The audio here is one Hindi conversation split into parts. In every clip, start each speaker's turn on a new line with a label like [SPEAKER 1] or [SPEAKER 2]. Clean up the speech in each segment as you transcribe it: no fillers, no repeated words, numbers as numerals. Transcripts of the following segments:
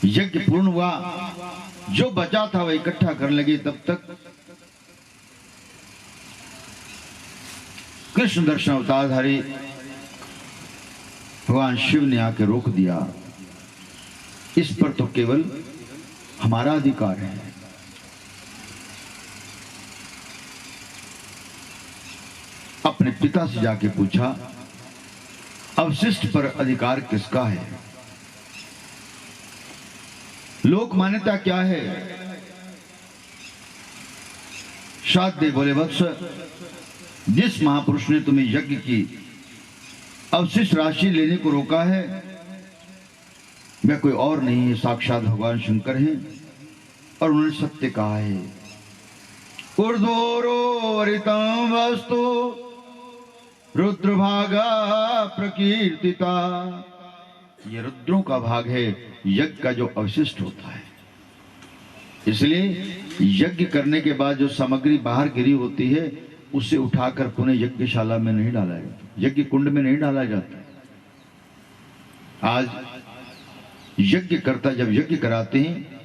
[SPEAKER 1] यज्ञ पूर्ण हुआ, जो बचा था वह इकट्ठा करने लगे, तब तक कृष्ण दर्शन अवतारधारी भगवान शिव ने आके रोक दिया। इस पर तो केवल हमारा अधिकार है। अपने पिता से जाके पूछा, अवशिष्ट पर अधिकार किसका है? लोक मान्यता क्या है? शाद्य बोले, वत्स, जिस महापुरुष ने तुम्हें यज्ञ की अवशिष्ट राशि लेने को रोका है, वह कोई और नहीं है, साक्षात भगवान शंकर हैं। और उन्होंने सत्य कहा है। ऊर्ध्वोरोरितं वस्तु रुद्रभागा प्रकीर्तिता। ये रुद्रों का भाग है, यज्ञ का जो अवशिष्ट होता है। इसलिए यज्ञ करने के बाद जो सामग्री बाहर गिरी होती है, उसे उठाकर पुनः यज्ञशाला में नहीं डाला जाता, यज्ञ कुंड में नहीं डाला जाता। आज यज्ञ करता जब यज्ञ कराते हैं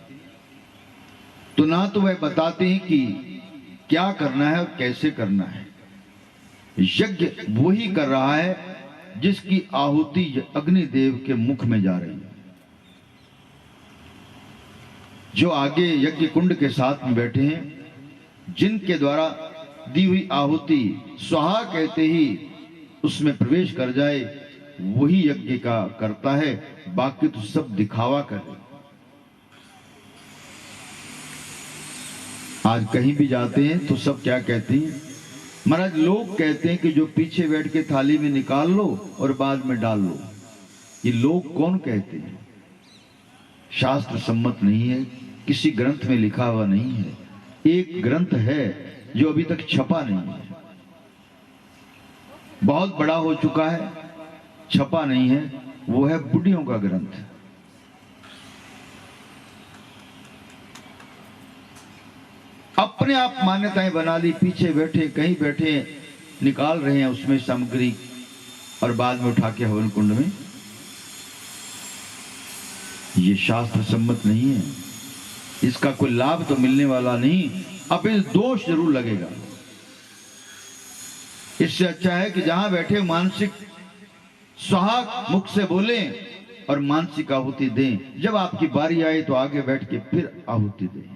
[SPEAKER 1] तो ना तो वह बताते हैं कि क्या करना है और कैसे करना है। यज्ञ वही कर रहा है जिसकी आहुति अग्निदेव के मुख में जा रही है। जो आगे यज्ञ कुंड के साथ में बैठे हैं, जिनके द्वारा दी हुई आहुति स्वाहा कहते ही उसमें प्रवेश कर जाए, वही यज्ञ का करता है, बाकी तो सब दिखावा करे। आज कहीं भी जाते हैं तो सब क्या कहते हैं? महाराज, लोग कहते हैं कि जो पीछे बैठ के थाली में निकाल लो और बाद में डाल लो। ये लोग कौन कहते हैं? शास्त्र सम्मत नहीं है, किसी ग्रंथ में लिखा हुआ नहीं है। एक ग्रंथ है जो अभी तक छपा नहीं है, बहुत बड़ा हो चुका है, छपा नहीं है, वो है बुढ़ियों का ग्रंथ। अपने आप मान्यताएं बना ली, पीछे बैठे कहीं बैठे निकाल रहे हैं उसमें सामग्री और बाद में उठा के हवन कुंड में। ये शास्त्र सम्मत नहीं है, इसका कोई लाभ तो मिलने वाला नहीं, अपितु दोष जरूर लगेगा। इससे अच्छा है कि जहां बैठे मानसिक स्वाहा मुख से बोले और मानसिक आहुति दें। जब आपकी बारी आए तो आगे बैठ के फिर आहुति दें।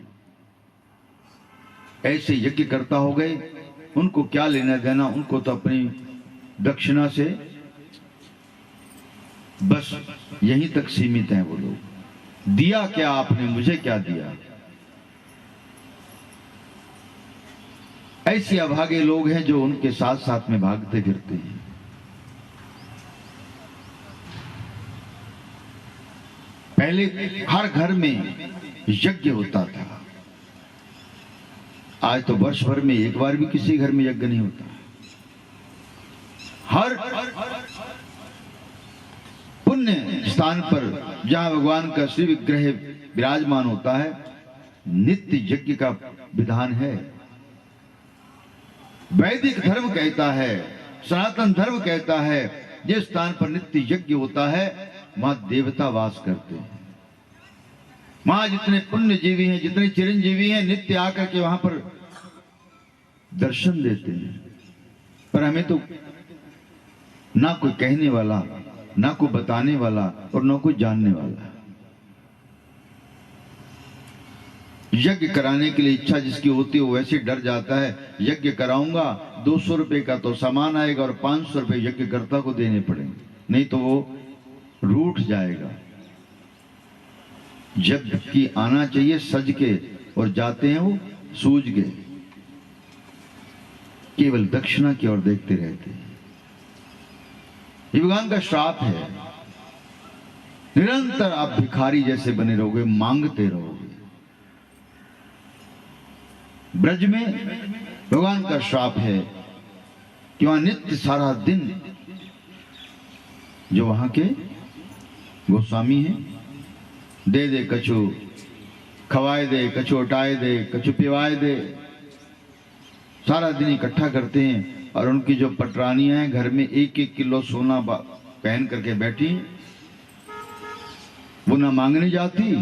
[SPEAKER 1] ऐसे यज्ञ करता हो गए, उनको क्या लेना देना, उनको तो अपनी दक्षिणा से बस यहीं तक सीमित हैं वो लोग। दिया क्या आपने, मुझे क्या दिया? ऐसे अभागे लोग हैं जो उनके साथ साथ में भागते फिरते हैं। पहले हर घर में यज्ञ होता था, आज तो वर्ष भर में एक बार भी किसी घर में यज्ञ नहीं होता। हर पुण्य स्थान पर जहां भगवान का श्री विग्रह विराजमान होता है, नित्य यज्ञ का विधान है। वैदिक धर्म कहता है, सनातन धर्म कहता है, जिस स्थान पर नित्य यज्ञ होता है वहां देवता वास करते हैं। वहां जितने पुण्य जीवी हैं, जितने चिरंजीवी हैं, नित्य आकर के वहां पर दर्शन देते हैं। पर हमें तो ना कोई कहने वाला, ना कोई बताने वाला और ना कोई जानने वाला। यज्ञ कराने के लिए इच्छा जिसकी होती है वो वैसे डर जाता है, यज्ञ कराऊंगा 200 रुपए का तो सामान आएगा और 500 रुपए यज्ञकर्ता को देने पड़ेंगे, नहीं तो वो रूठ जाएगा। जबकि आना चाहिए सज के, और जाते हैं वो सूझ के, केवल दक्षिणा की ओर देखते रहते हैं। ये भगवान का श्राप है। निरंतर आप भिखारी जैसे बने रहोगे, मांगते रहोगे। ब्रज में भगवान का श्राप है कि वहां नित्य सारा दिन जो वहां के गोस्वामी हैं, दे दे कछु खवाए दे, कछु उठाए दे, कछु पिवाए दे, सारा दिन इकट्ठा करते हैं। और उनकी जो पटरानियां हैं घर में 1-1 किलो सोना पहन करके बैठी, वो ना मांगने जाती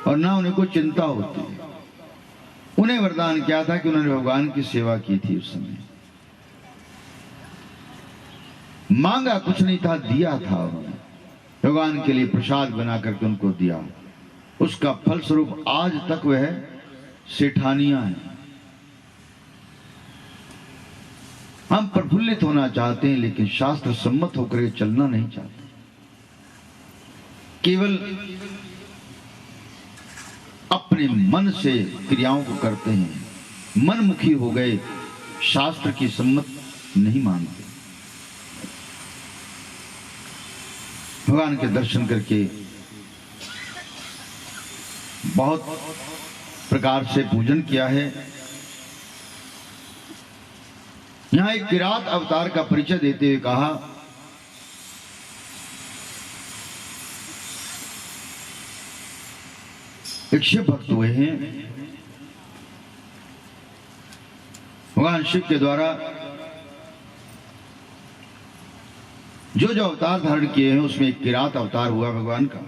[SPEAKER 1] और ना उन्हें कोई चिंता होती। उन्हें वरदान क्या था कि उन्होंने भगवान की सेवा की थी। उस समय मांगा कुछ नहीं था, दिया था। उन्होंने भगवान के लिए प्रसाद बना करके उनको दिया। उसका फलस्वरूप आज तक वह सेठानियां हैं। हम प्रफुल्लित होना चाहते हैं, लेकिन शास्त्र सम्मत होकर चलना नहीं चाहते। केवल अपने मन से क्रियाओं को करते हैं, मनमुखी हो गए, शास्त्र की सम्मत नहीं मानते। भगवान के दर्शन करके बहुत प्रकार से पूजन किया है। यहां एक किरात अवतार का परिचय देते हुए कहा, एक शिव भक्त हुए हैं। भगवान शिव के द्वारा जो जो अवतार धारण किए हैं उसमें एक किरात अवतार हुआ भगवान का।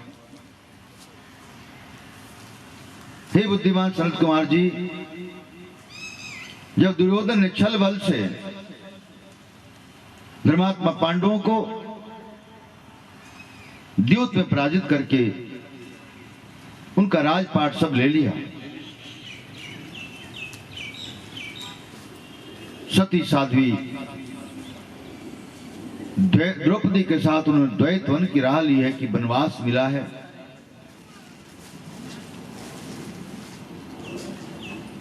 [SPEAKER 1] हे बुद्धिमान सनत कुमार जी, जब दुर्योधन ने छल बल से धर्मात्मा पांडवों को द्यूत में पराजित करके उनका राजपाट सब ले लिया, सती साध्वी द्रौपदी के साथ उन्होंने द्वैत वन की राह ली है कि वनवास मिला है।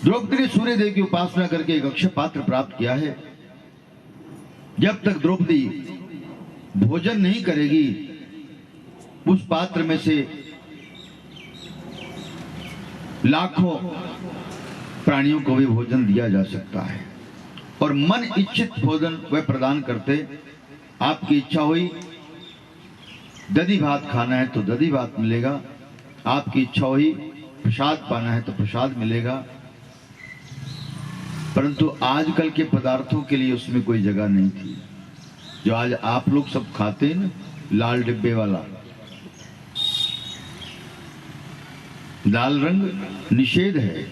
[SPEAKER 1] द्रौपदी ने सूर्य देव की उपासना करके एक अक्षय पात्र प्राप्त किया है। जब तक द्रौपदी भोजन नहीं करेगी, उस पात्र में से लाखों प्राणियों को भी भोजन दिया जा सकता है। और मन इच्छित भोजन वह प्रदान करते। आपकी इच्छा हुई दधी भात खाना है तो दधी भात मिलेगा, आपकी इच्छा हुई प्रसाद पाना है तो प्रसाद मिलेगा। परंतु आजकल के पदार्थों के लिए उसमें कोई जगह नहीं थी। जो आज आप लोग सब खाते हैं ना, लाल डिब्बे वाला, लाल रंग निषेध है।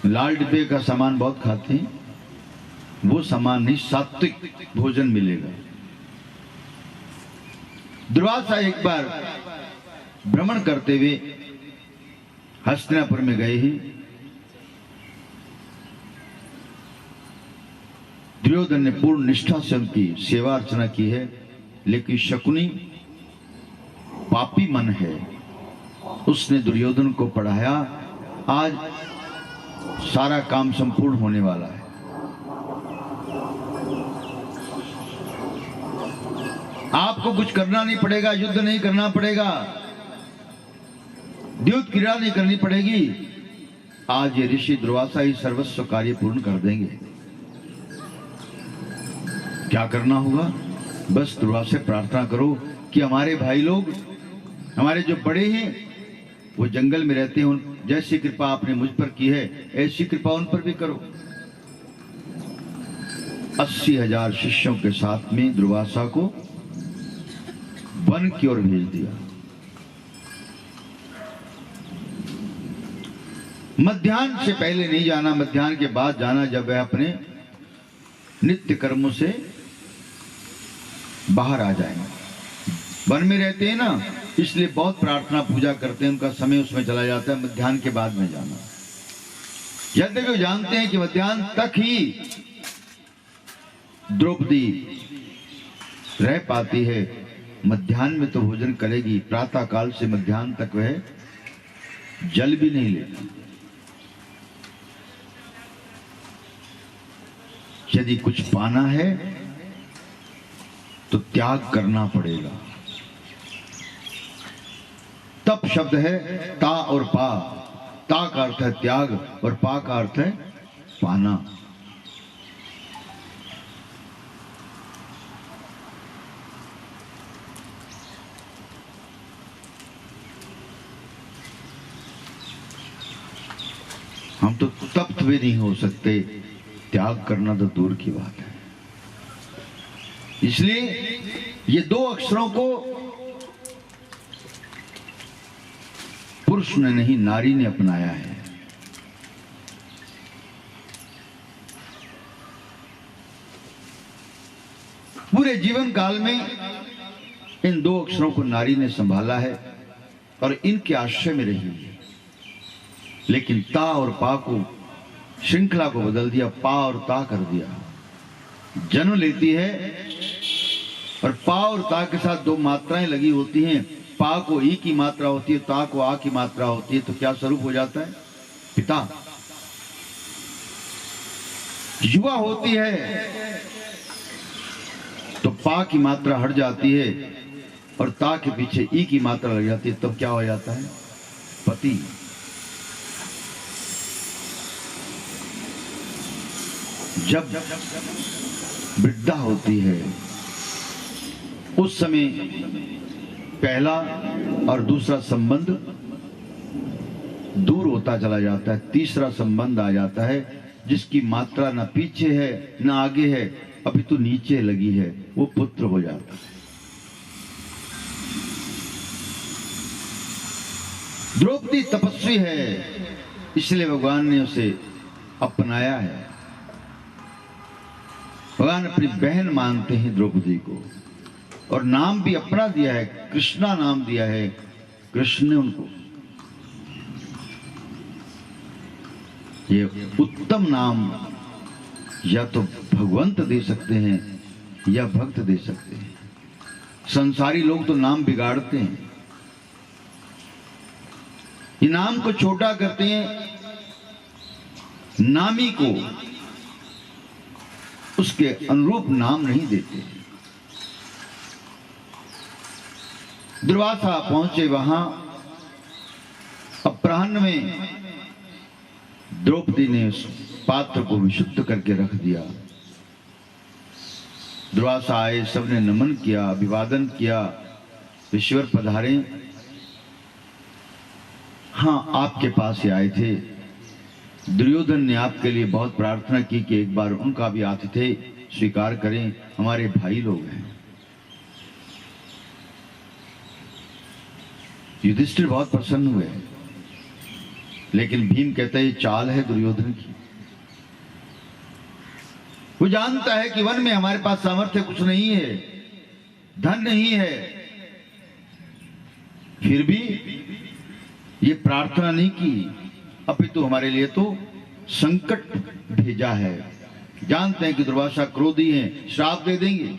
[SPEAKER 1] लाल डिब्बे का सामान बहुत खाते हैं, वो सामान नहीं, सात्विक भोजन मिलेगा। दुर्वासा एक बार भ्रमण करते हुए हस्तिनापुर में गए ही दुर्योधन ने पूर्ण निष्ठा से उनकी सेवा अर्चना की है, लेकिन शकुनी पापी मन है, उसने दुर्योधन को पढ़ाया। आज सारा काम संपूर्ण होने वाला है। आपको कुछ करना नहीं पड़ेगा, युद्ध नहीं करना पड़ेगा, द्यूत क्रीड़ा नहीं करनी पड़ेगी। आज ये ऋषि दुर्वासा ही सर्वस्व कार्य पूर्ण कर देंगे। क्या करना होगा? बस दुर्वासा से प्रार्थना करो कि हमारे भाई लोग, हमारे जो बड़े हैं, वो जंगल में रहते हैं, जैसी कृपा आपने मुझ पर की है ऐसी कृपा उन पर भी करो। 80,000 शिष्यों के साथ में दुर्वासा को वन की ओर भेज दिया। मध्याह्न से पहले नहीं जाना, मध्याह्न के बाद जाना, जब वह अपने नित्य कर्मों से बाहर आ जाएंगे। वन में रहते हैं ना, इसलिए बहुत प्रार्थना पूजा करते हैं, उनका समय उसमें चला जाता है। मध्याह्न के बाद में जाना, यद्यपि वो जानते हैं कि मध्याह्न तक ही द्रौपदी रह पाती है, मध्याह्न में तो भोजन करेगी, प्रातः काल से मध्याह्न तक वह जल भी नहीं लेती। यदि कुछ पाना है तो त्याग करना पड़ेगा। तप शब्द है ता और पा। ता का अर्थ है त्याग और पा का अर्थ है पाना। हम तो तप्त भी नहीं हो सकते, त्याग करना तो दूर की बात है। इसलिए ये दो अक्षरों को पुरुष ने नहीं, नारी ने अपनाया है। पूरे जीवन काल में इन दो अक्षरों को नारी ने संभाला है और इनके आश्रय में रही है। लेकिन ता और पा को, श्रृंखला को बदल दिया, पा और ता कर दिया। जन्म लेती है और पा और ता के साथ दो मात्राएं लगी होती हैं। पा को ई की मात्रा होती है, ता को आ की मात्रा होती है, तो क्या स्वरूप हो जाता है? पिता। युवा होती है तो पा की मात्रा हट जाती है और ता के पीछे ई की मात्रा लग जाती है, तब क्या हो जाता है? पति। जब वृद्धा होती है उस समय पहला और दूसरा संबंध दूर होता चला जाता है, तीसरा संबंध आ जाता है जिसकी मात्रा न पीछे है न आगे है, अभी तो नीचे लगी है, वो पुत्र हो जाता है। द्रौपदी तपस्वी है, इसलिए भगवान ने उसे अपनाया है। भगवान अपनी बहन मानते हैं द्रौपदी को और नाम भी अपना दिया है, कृष्णा नाम दिया है। कृष्ण ने उनको ये उत्तम नाम या तो भगवंत दे सकते हैं या भक्त दे सकते हैं। संसारी लोग तो नाम बिगाड़ते हैं, इनाम को छोटा करते हैं, नामी को उसके अनुरूप नाम नहीं देते। दुर्वासा पहुंचे वहां, अपराह्न में द्रौपदी ने उस पात्र को विशुद्ध करके रख दिया। दुर्वासा आए, सबने नमन किया, अभिवादन किया, ईश्वर पधारे। हाँ, आपके पास ही आए थे। दुर्योधन ने आपके लिए बहुत प्रार्थना की कि एक बार उनका भी आतिथ्य स्वीकार करें, हमारे भाई लोग हैं। युधिष्ठिर बहुत प्रसन्न हुए, लेकिन भीम कहता है ये चाल है दुर्योधन की। वो जानता है कि वन में हमारे पास सामर्थ्य कुछ नहीं है, धन नहीं है, फिर भी ये प्रार्थना नहीं की, अपितु हमारे लिए तो संकट भेजा है। जानते हैं कि दुर्वासा क्रोधी हैं, श्राप दे देंगे।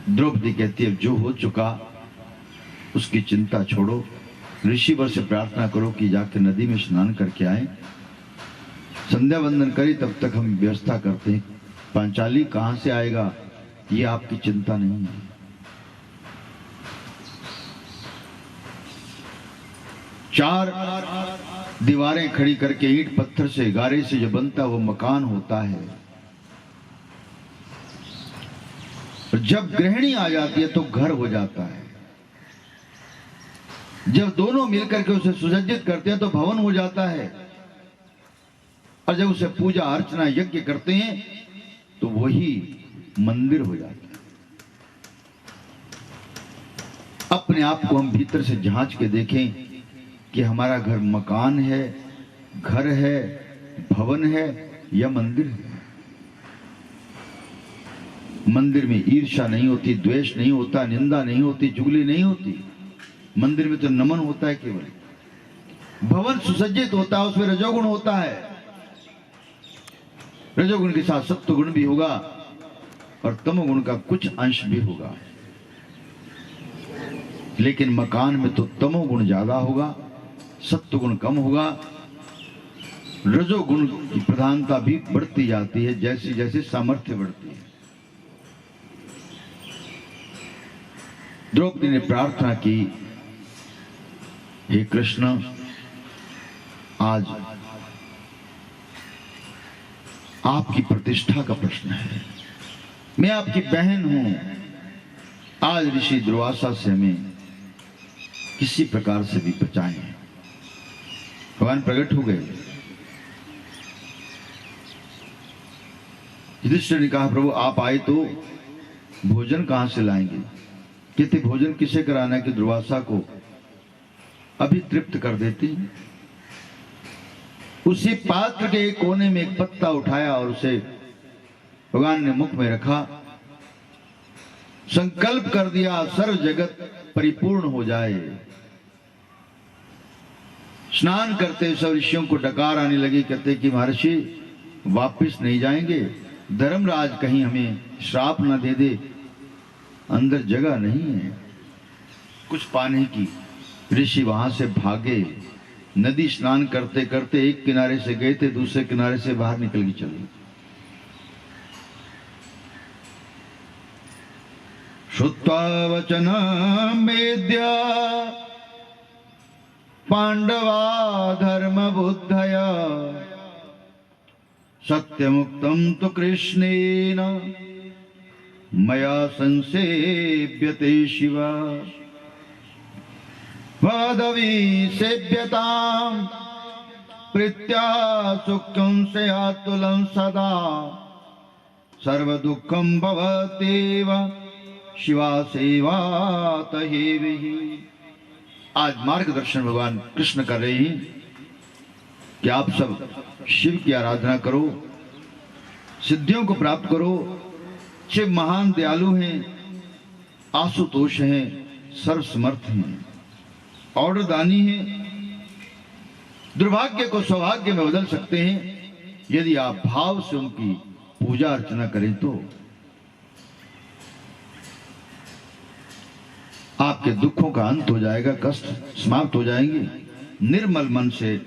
[SPEAKER 1] द्रौपदी कहती है जो हो चुका उसकी चिंता छोड़ो, ऋषिवर से प्रार्थना करो कि जाकर नदी में स्नान करके आए, संध्या वंदन करें, तब तक हम व्यवस्था करते हैं। पांचाली कहां से आएगा ये आपकी चिंता नहीं है। चार दीवारें खड़ी करके ईंट पत्थर से, गारे से जो बनता वो मकान होता है। जब गृहिणी आ जाती है तो घर हो जाता है। जब दोनों मिलकर के उसे सुसज्जित करते हैं तो भवन हो जाता है। और जब उसे पूजा अर्चना यज्ञ करते हैं तो वही मंदिर हो जाता है। अपने आप को हम भीतर से झांच के देखें कि हमारा घर मकान है, घर है, भवन है या मंदिर है। मंदिर में ईर्ष्या नहीं होती, द्वेष नहीं होता, निंदा नहीं होती, चुगली नहीं होती। मंदिर में तो नमन होता है केवल। भवन सुसज्जित होता है, उसमें रजोगुण होता है, रजोगुण के साथ सत्वगुण भी होगा और तमोगुण का कुछ अंश भी होगा। लेकिन मकान में तो तमोगुण ज्यादा होगा, सत्वगुण कम होगा, रजोगुण की प्रधानता भी बढ़ती जाती है जैसे जैसे सामर्थ्य बढ़ती है। द्रौपदी ने प्रार्थना की, हे कृष्ण, आज आपकी प्रतिष्ठा का प्रश्न है, मैं आपकी बहन हूं, आज ऋषि दुर्वासा से हमें किसी प्रकार से भी बचाएं। भगवान प्रकट हो गए। युधिष्ठिर ने कहा प्रभु आप आए तो भोजन कहां से लाएंगे? कहते भोजन किसे कराना है कि दुर्वासा को अभी तृप्त कर देती। उसी पात्र के एक कोने में एक पत्ता उठाया और उसे भगवान ने मुख में रखा, संकल्प कर दिया सर्व जगत परिपूर्ण हो जाए। स्नान करते सब ऋषियों को डकार आने लगी, कहते कि महर्षि वापिस नहीं जाएंगे, धर्मराज कहीं हमें श्राप न दे दे, अंदर जगह नहीं है कुछ पाने की। ऋषि वहां से भागे, नदी स्नान करते करते एक किनारे से गए थे, दूसरे किनारे से बाहर निकल के चले। श्रुत्वा वचनं मेद्य पांडवा धर्म बुद्धया सत्यमुक्तं तु कृष्णेन मया संसेव्यते शिवा वदवी सेव्यतां प्रीत्या सुखं स्यात्तुलं सदा सर्वदुःखं भवत्येव शिवा सेवा तहेविहि। आज मार्गदर्शन भगवान कृष्ण कर रहे हैं कि आप सब शिव की आराधना करो, सिद्धियों को प्राप्त करो। शिव महान दयालु हैं, आशुतोष हैं, सर्वसमर्थ हैं, ऑर्डर दानी हैं, दुर्भाग्य को सौभाग्य में बदल सकते हैं यदि आप भाव से उनकी पूजा अर्चना करें तो। आपके दुखों का अंत हो जाएगा, कष्ट समाप्त हो जाएंगे। निर्मल मन से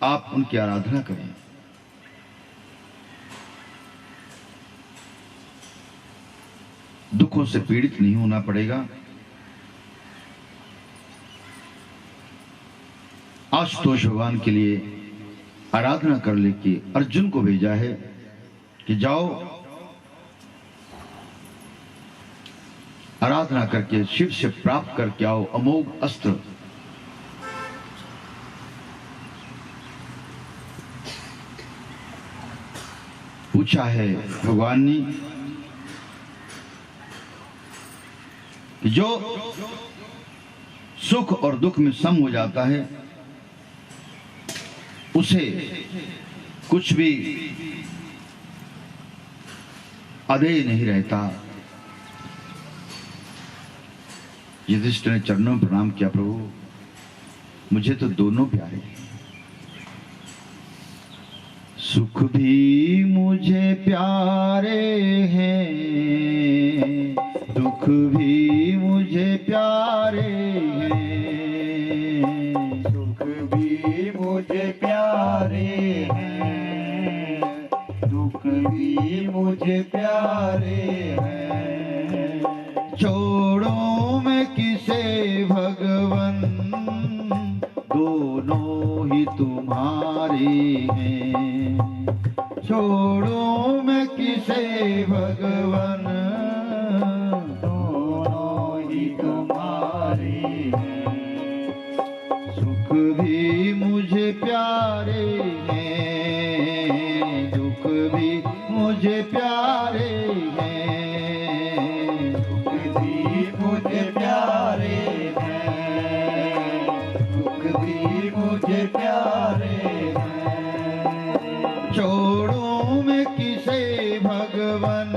[SPEAKER 1] आप उनकी आराधना करें। दुखों से पीड़ित नहीं होना पड़ेगा। आशुतोष भगवान के लिए आराधना कर लेके अर्जुन को भेजा है कि जाओ आराधना करके शिव से प्राप्त करके आओ अमोघ अस्त्र। पूछा है भगवान ने कि जो सुख और दुख में सम हो जाता है उसे कुछ भी अधेय नहीं रहता। युधिष्ठिर ने चरणों में प्रणाम किया, प्रभु मुझे तो दोनों प्यारे हैं, सुख भी मुझे प्यारे हैं, दुख भी मुझे प्यारे हैं,
[SPEAKER 2] सुख भी मुझे प्यारे हैं, दुख भी मुझे प्यारे हैं।
[SPEAKER 1] छोड़ो मैं किसे भगवन, दोनों ही तुम्हारे हैं। छोड़ो मैं किसे भगवन,
[SPEAKER 2] दोनों ही तुम्हारे हैं।
[SPEAKER 1] सुख भी मुझे प्यारे हैं, दुख भी मुझे प्यारे हैं,
[SPEAKER 2] सुख भी मुझे प्यारे हैं, दुख भी मुझे प्यारे हैं।
[SPEAKER 1] छोड़ो मैं किसे भगवन,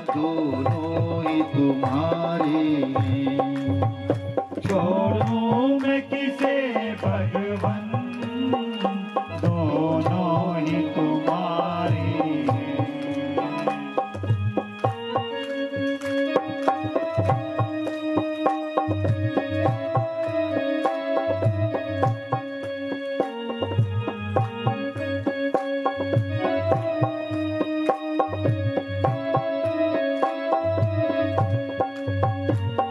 [SPEAKER 1] दोनों ही तुम्हारे हैं।
[SPEAKER 2] छोड़ो मैं किसे भगवन, दोनों ही तुम्हारे हैं।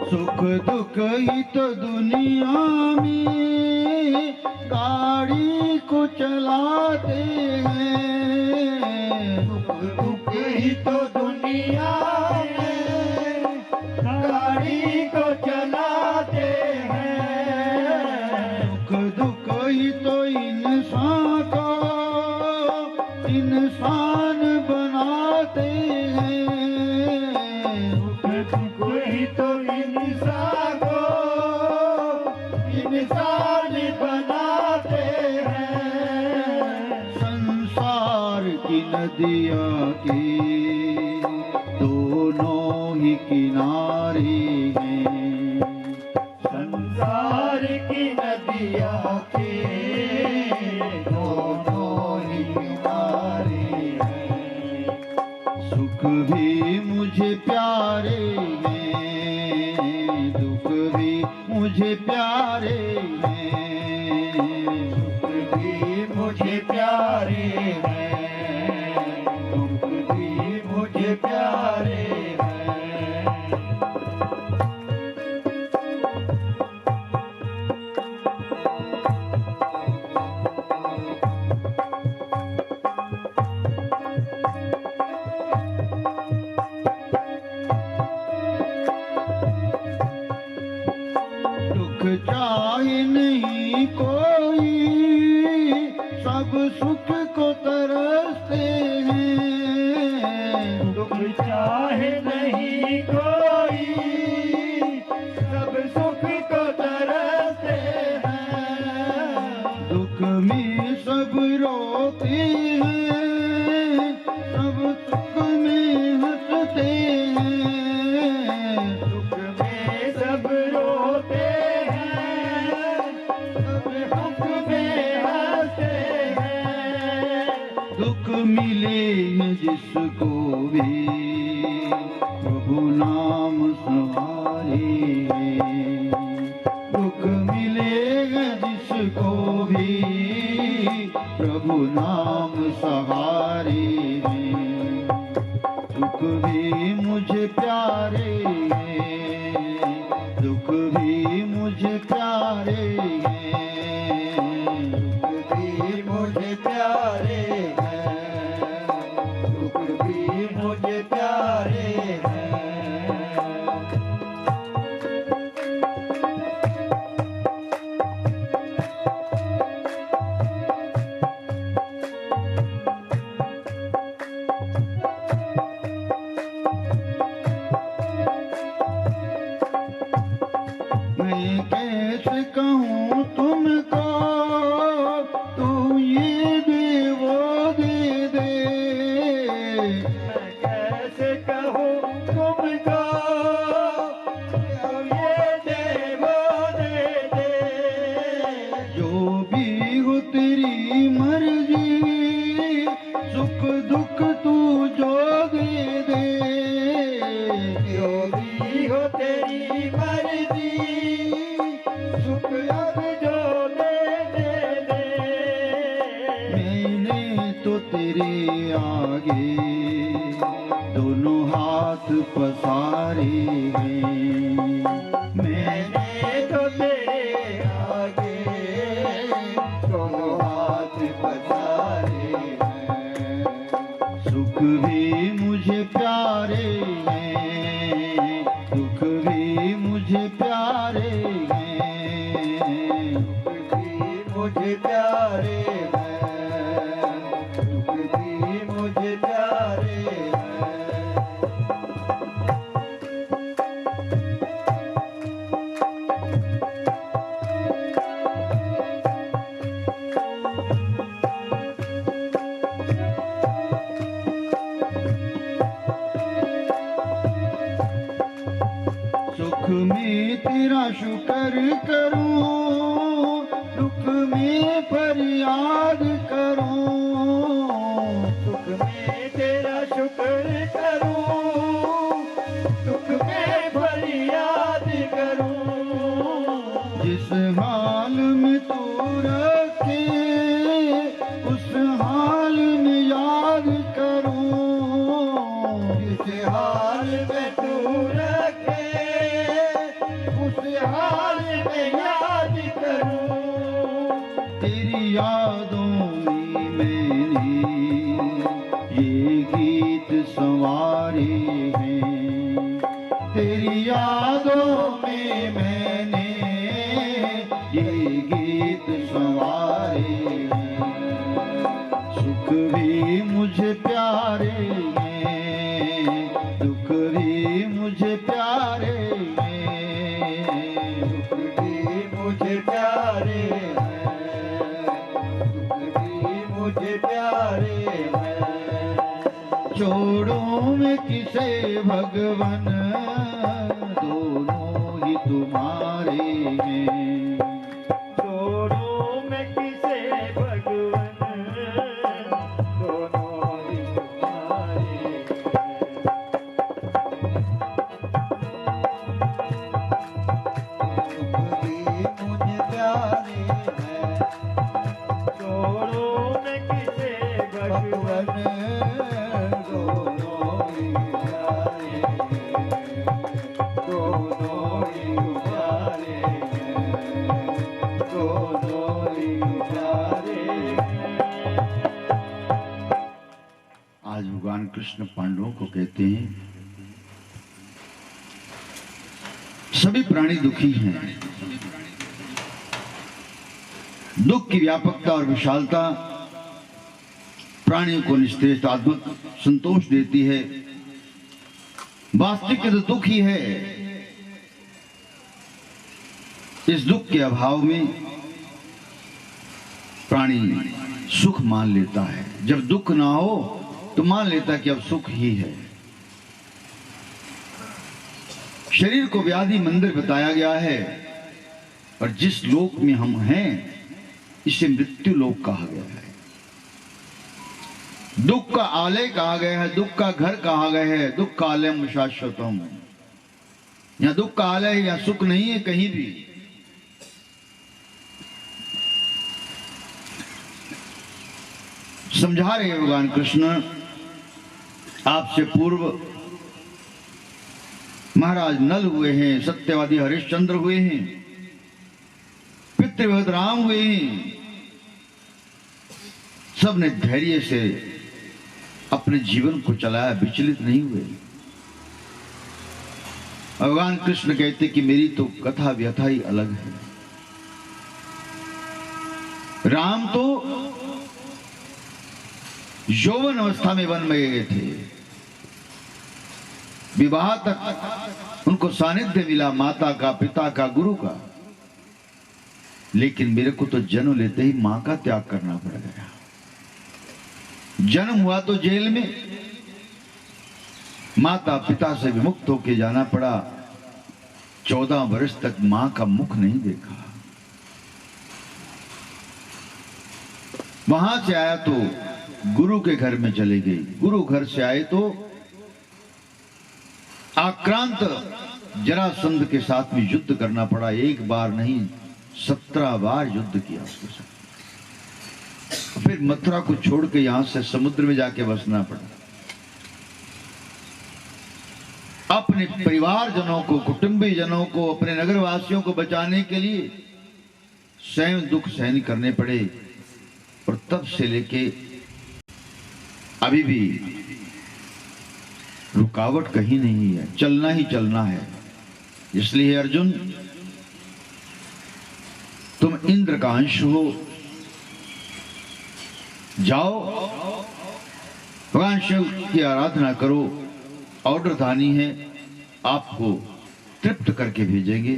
[SPEAKER 1] सुख दुख ही तो दुनिया में गाड़ी को चलाते हैं।
[SPEAKER 2] सुख दुख ही तो दुनिया में गाड़ी को चलाते हैं।
[SPEAKER 1] सुख दुख ही तो इंसान को इंसान बना नदिया के दोनों ही किनारे हैं।
[SPEAKER 2] संसार की नदिया के दोनों ही किनारे हैं।
[SPEAKER 1] सुख भी मुझे प्यारे हैं, दुख भी मुझे प्यारे हैं।
[SPEAKER 2] सुख भी मुझे प्यारे हैं, दुख भी मुझे प्यारे हैं।
[SPEAKER 1] दुख चाहे नहीं कोई, सब सुख को तरसते हैं।
[SPEAKER 2] दुख चाहे नहीं कोई, सब सुख को तरसते हैं।
[SPEAKER 1] दुख में सब रोते हैं, सब सुख में हंसते हैं।
[SPEAKER 2] दुख में सब रोते हैं, सब सुख में हंसते हैं।
[SPEAKER 1] दुख मिले हैं जिसको भी प्रभु नाम सहारे हैं। दुख मिले हैं जिसको भी प्रभु नाम सहारे हैं। सुख भी मुझे प्यारे हैं, दुख भी मुझे प्यारे हैं।
[SPEAKER 2] दुख भी मुझे प्यारे हैं, दुख भी मुझे प्यारे हैं।
[SPEAKER 1] मैं कैसे कहूँ तुमको, तू ये दे वो दे दे।
[SPEAKER 2] मैं कैसे कहूँ तुमको, ये दे वो दे दे।
[SPEAKER 1] जो भी हो तेरी मर्जी, सुख दुख तू जो दे दे।
[SPEAKER 2] जो भी हो तेरी मर्जी, सुख अब जो दे दे।
[SPEAKER 1] मैंने तो तेरे आगे दोनों हाथ पसारे हैं।
[SPEAKER 2] मैंने तो तेरे आगे दोनों हाथ पसारे हैं।
[SPEAKER 1] सुख भी मुझे प्यारे हैं, दुख भी मुझे प्यारे हैं।
[SPEAKER 2] दुख भी मुझे प्यारे हैं, दुख भी मुझे प्यारे हैं।
[SPEAKER 1] सुख में तेरा शुक्र करूं, दुख में फरियाद करूं।
[SPEAKER 2] सुख में तेरा शुक्र करूं, दुख में फरियाद करूं।
[SPEAKER 1] जिस हाल में तू रखे, उस हाल में याद करूं।
[SPEAKER 2] जिस हाल में तू रखे, उस हाल में याद करूं।
[SPEAKER 1] तेरी यादों में मैंने ये गीत संवारे हैं। तेरी यादों में मैंने ये गीत संवारे हैं। सुख भी मुझे प्यारे हैं, दुख भी मुझे प्यारे हैं।
[SPEAKER 2] दुख भी मुझे प्यारे हैं, दुख भी मुझे प्यारे हैं।
[SPEAKER 1] जोड़ों में किसे भगवन, दोनों ही तुम्हारे हैं।
[SPEAKER 2] जोड़ों में किसे भगवन, दोनों ही तुम्हारे हैं। दुख भी मुझे प्यारे हैं, जोड़ों में किसे भगवन, दोनों ही प्यारे हैं, दोनों ही प्यारे हैं, दोनों ही प्यारे हैं।
[SPEAKER 1] आज भगवान कृष्ण पांडवों को कहते हैं, सभी प्राणी दुखी हैं। दुख की व्यापकता और विशालता प्राणियों को निश्चेष्टात्मक संतोष देती है। वास्तविक तो दुख ही है। इस दुख के अभाव में प्राणी सुख मान लेता है। जब दुख ना हो तो मान लेता है कि अब सुख ही है। शरीर को व्याधि मंदिर बताया गया है, और जिस लोक में हम हैं इसे मृत्यु लोक कहा गया है। दुख का आलय कहा गया है, दुख का घर कहा गया है। दुख का आलयम शाश्वतम, यहां दुख का आलय है, यहां सुख नहीं है कहीं भी। समझा रहे हैं भगवान कृष्ण, आपसे पूर्व महाराज नल हुए हैं, सत्यवादी हरिश्चंद्र हुए हैं, पितृवत राम हुए हैं। सब ने धैर्य से अपने जीवन को चलाया, विचलित नहीं हुए। भगवान कृष्ण कहते कि मेरी तो कथा व्यथा ही अलग है। राम तो यौवन अवस्था में वन में गए थे, विवाह तक उनको सानिध्य मिला, माता का, पिता का, गुरु का। लेकिन मेरे को तो जन्म लेते ही मां का त्याग करना पड़ गया। जन्म हुआ तो जेल में, माता पिता से विमुक्त होकर जाना पड़ा। 14 वर्ष तक मां का मुख नहीं देखा। वहां से आया तो गुरु के घर में चले गई। गुरु घर से आए तो आक्रांत जरासंध के साथ में युद्ध करना पड़ा। एक बार नहीं 17 बार युद्ध किया उसके साथ। फिर मथुरा को छोड़ के यहां से समुद्र में जाके बसना पड़ा। अपने परिवार जनों को, कुटुंबी जनों को, अपने नगरवासियों को बचाने के लिए स्वयं दुख सहन करने पड़े। और तब से लेके अभी भी रुकावट कहीं नहीं है, चलना ही चलना है। इसलिए अर्जुन, तुम इंद्र का अंश हो, जाओ भगवान शिव की आराधना करो। ऑर्डर धानी है, आपको तृप्त करके भेजेंगे।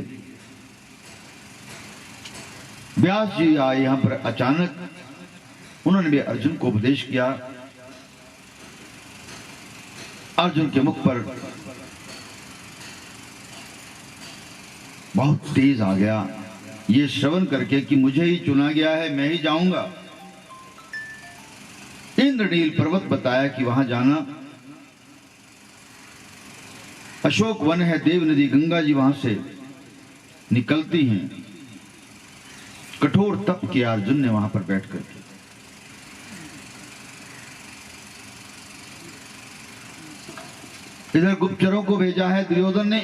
[SPEAKER 1] व्यास जी आए यहां पर अचानक, उन्होंने भी अर्जुन को उपदेश किया। अर्जुन के मुख पर बहुत तेज आ गया ये श्रवण करके कि मुझे ही चुना गया है, मैं ही जाऊंगा। इंद्रनील पर्वत बताया कि वहां जाना। अशोक वन है, देव नदी गंगा जी वहां से निकलती हैं। कठोर तप किया अर्जुन ने वहां पर बैठकर। इधर गुप्तचरों को भेजा है दुर्योधन ने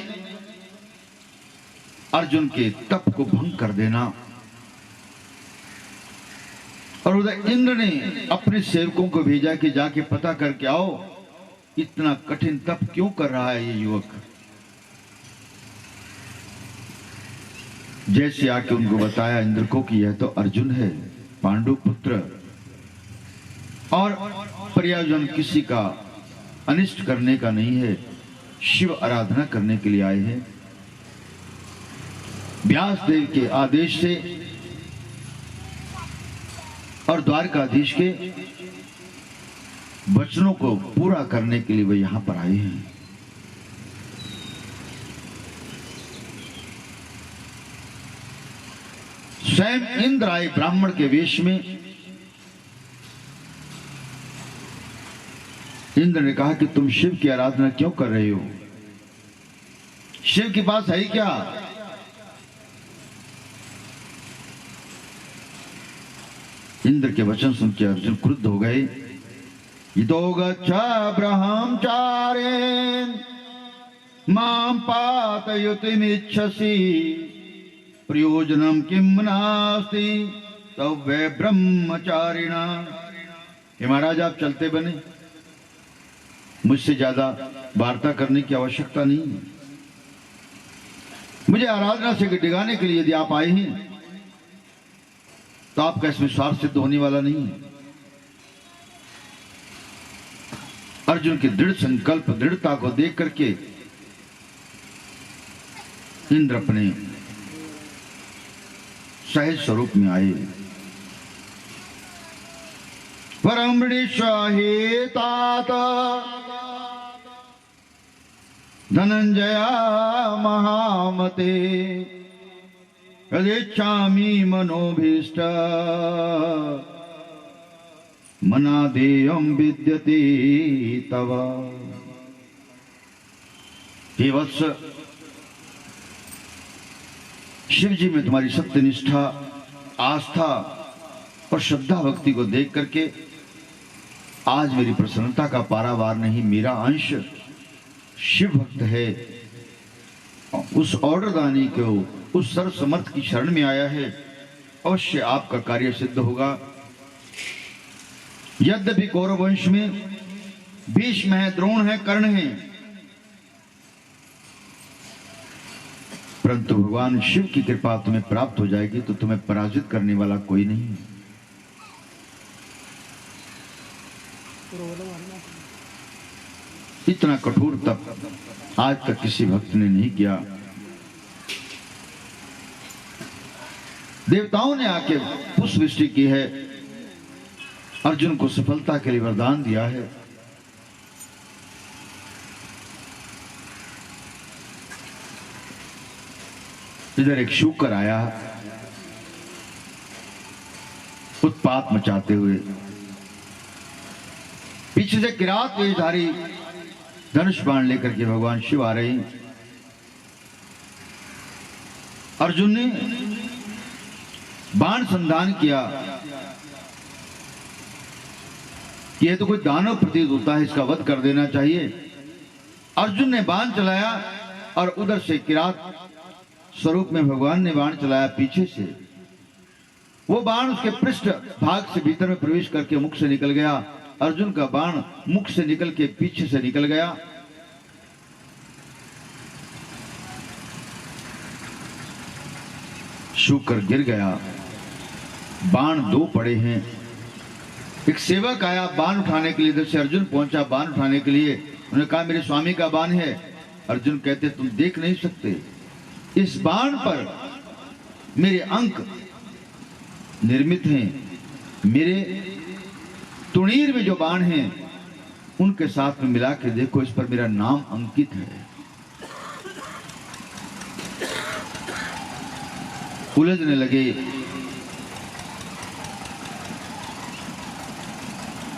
[SPEAKER 1] अर्जुन के तप को भंग कर देना। और उधर इंद्र ने अपने सेवकों को भेजा कि जाके पता करके आओ इतना कठिन तप क्यों कर रहा है ये युवक। जैसे आके उनको बताया इंद्र को कि यह तो अर्जुन है, पांडु पुत्र, और प्रयोजन किसी का अनिष्ट करने का नहीं है, शिव आराधना करने के लिए आए हैं। व्यास देव के आदेश से और द्वारकाधीश के वचनों को पूरा करने के लिए वे यहां पर आए हैं। स्वयं इंद्र आए ब्राह्मण के वेश में। इंद्र ने कहा कि तुम शिव की आराधना क्यों कर रहे हो? शिव के पास है क्या? इंद्र के वचन सुन के अर्जुन क्रुद्ध हो गए। इतो गच्छा ब्रह्मचारेण मां पातयितुमिच्छसि प्रयोजनम किम नास्ति तव वे ब्रह्मचारिणा। हे महाराज, आप चलते बने, मुझसे ज्यादा वार्ता करने की आवश्यकता नहीं है। मुझे आराधना से डिगाने के लिए यदि आप आए हैं तो आपका इसमें स्वार्थ सिद्ध होने वाला नहीं है। अर्जुन की दृढ़ संकल्प, दृढ़ता को देख करके इंद्र अपने सहज स्वरूप में आए। परम तात धनंजया महामते यदेच्छामि मनोभीष्ट मनादेयं विद्यते तव। हे वत्स, शिव जी में तुम्हारी सत्यनिष्ठा, आस्था और श्रद्धा भक्ति को देख करके आज मेरी प्रसन्नता का पारावार नहीं। मेरा अंश शिव भक्त है, उस ऑर्डर दानी को, उस सर्व समर्थ की शरण में आया है। अवश्य आपका कार्य सिद्ध होगा। यद्यपि कौरव वंश में भीष्म है, द्रोण है, कर्ण है, परंतु भगवान शिव की कृपा तुम्हें प्राप्त हो जाएगी तो तुम्हें पराजित करने वाला कोई नहीं है। इतना कठोर तप आज तक किसी भक्त ने नहीं किया। देवताओं ने आके पुष्प वृष्टि की है, अर्जुन को सफलता के लिए वरदान दिया है। इधर एक शूकर आया उत्पात मचाते हुए, पीछे से किरात वेशधारी धनुष बाण लेकर के भगवान शिव आ रहे हैं। अर्जुन ने बाण संधान किया कि यह तो कोई दानव प्रतीत होता है, इसका वध कर देना चाहिए। अर्जुन ने बाण चलाया और उधर से किरात स्वरूप में भगवान ने बाण चलाया पीछे से। वो बाण उसके पृष्ठ भाग से भीतर में प्रवेश करके मुख से निकल गया। अर्जुन का बाण मुख से निकल के पीछे से निकल गया। शूकर गिर गया। बाण दो पड़े हैं। एक सेवक आया बाण उठाने के लिए, इधर से अर्जुन पहुंचा बाण उठाने के लिए। उन्होंने कहा मेरे स्वामी का बाण है। अर्जुन कहते तुम देख नहीं सकते, इस बाण पर मेरे अंक निर्मित हैं। मेरे तुणीर में जो बाण हैं उनके साथ में मिला के देखो, इस पर मेरा नाम अंकित है। उलझने लगे।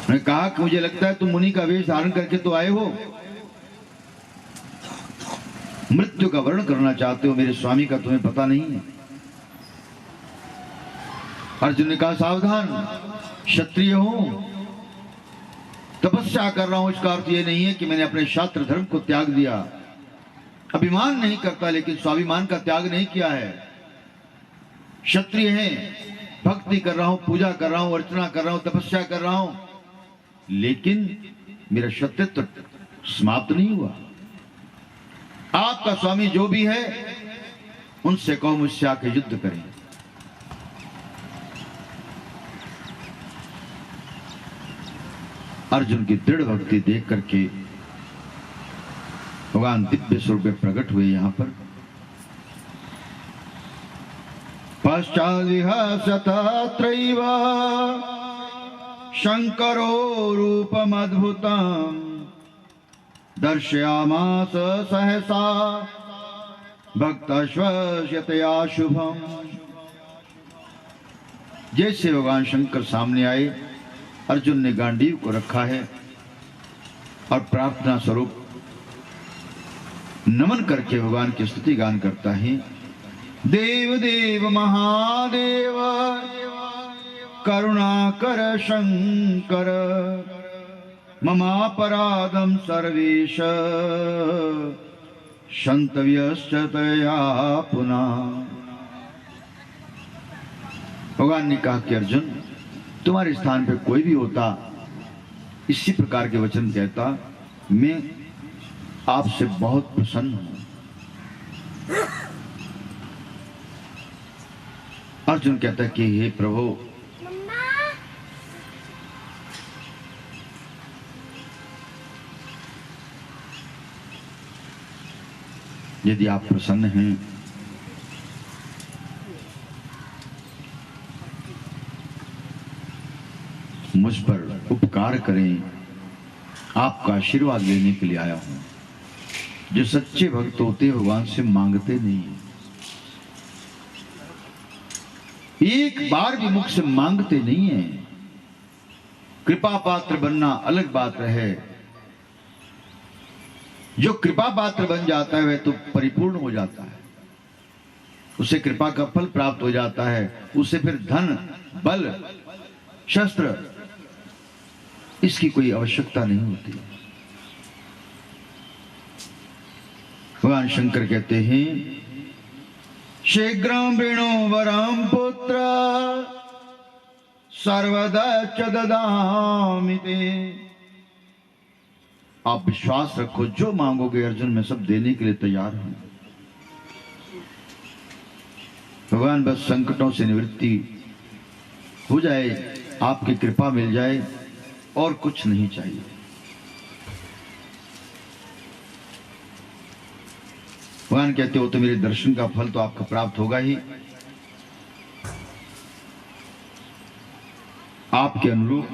[SPEAKER 1] मैंने कहा कि मुझे लगता है तुम मुनि का वेश धारण करके तो आए हो, मृत्यु का वर्ण करना चाहते हो, मेरे स्वामी का तुम्हें पता नहीं है। अर्जुन ने कहा सावधान, क्षत्रिय हूं, तपस्या कर रहा हूं, इसका अर्थ यह नहीं है कि मैंने अपने शास्त्र धर्म को त्याग दिया। अभिमान नहीं करता लेकिन स्वाभिमान का त्याग नहीं किया है। क्षत्रिय है, भक्ति कर रहा हूं, पूजा कर रहा हूं, अर्चना कर रहा हूं, तपस्या कर रहा हूं, लेकिन मेरा क्षत्रित्व समाप्त नहीं हुआ। आपका स्वामी जो भी है उनसे कहो मुझसे आके युद्ध करें। अर्जुन की दृढ़ भक्ति देख करके भगवान दिव्य स्वरूप में प्रकट हुए। यहां पर पश्चाद् विहसत त्रैव शंकरो रूपमद्भुतम् दर्शयामास सहसा भक्तश्वस्यतया शुभम। जैसे भगवान शंकर सामने आए, अर्जुन ने गांडीव को रखा है और प्रार्थना स्वरूप नमन करके भगवान की स्तुति गान करता है। देव देव महादेव करुणाकर शंकर ममापराधम सर्वेश क्षन्तव्यश्च तया पुनः। भगवान ने कहा कि अर्जुन, तुम्हारे स्थान पे कोई भी होता इसी प्रकार के वचन कहता, मैं आपसे बहुत प्रसन्न हूं। अर्जुन कहता कि हे प्रभु, यदि आप प्रसन्न हैं मुझ पर उपकार करें, आपका आशीर्वाद लेने के लिए आया हूं। जो सच्चे भक्त होते भगवान से मांगते नहीं, एक बार भी मुख से मांगते नहीं है। कृपा पात्र बनना अलग बात है, जो कृपा पात्र बन जाता है वह तो परिपूर्ण हो जाता है, उसे कृपा का फल प्राप्त हो जाता है। उसे फिर धन बल शस्त्र इसकी कोई आवश्यकता नहीं होती। भगवान शंकर कहते हैं, शीघ्रं वृणो वरं पुत्र सर्वदा च ददामि ते। आप विश्वास रखो, जो मांगोगे अर्जुन मैं सब देने के लिए तैयार हूं। भगवान बस संकटों से निवृत्ति हो जाए, आपकी कृपा मिल जाए, और कुछ नहीं चाहिए। भगवान कहते हो तो मेरे दर्शन का फल तो आपको प्राप्त होगा ही। आपके अनुरूप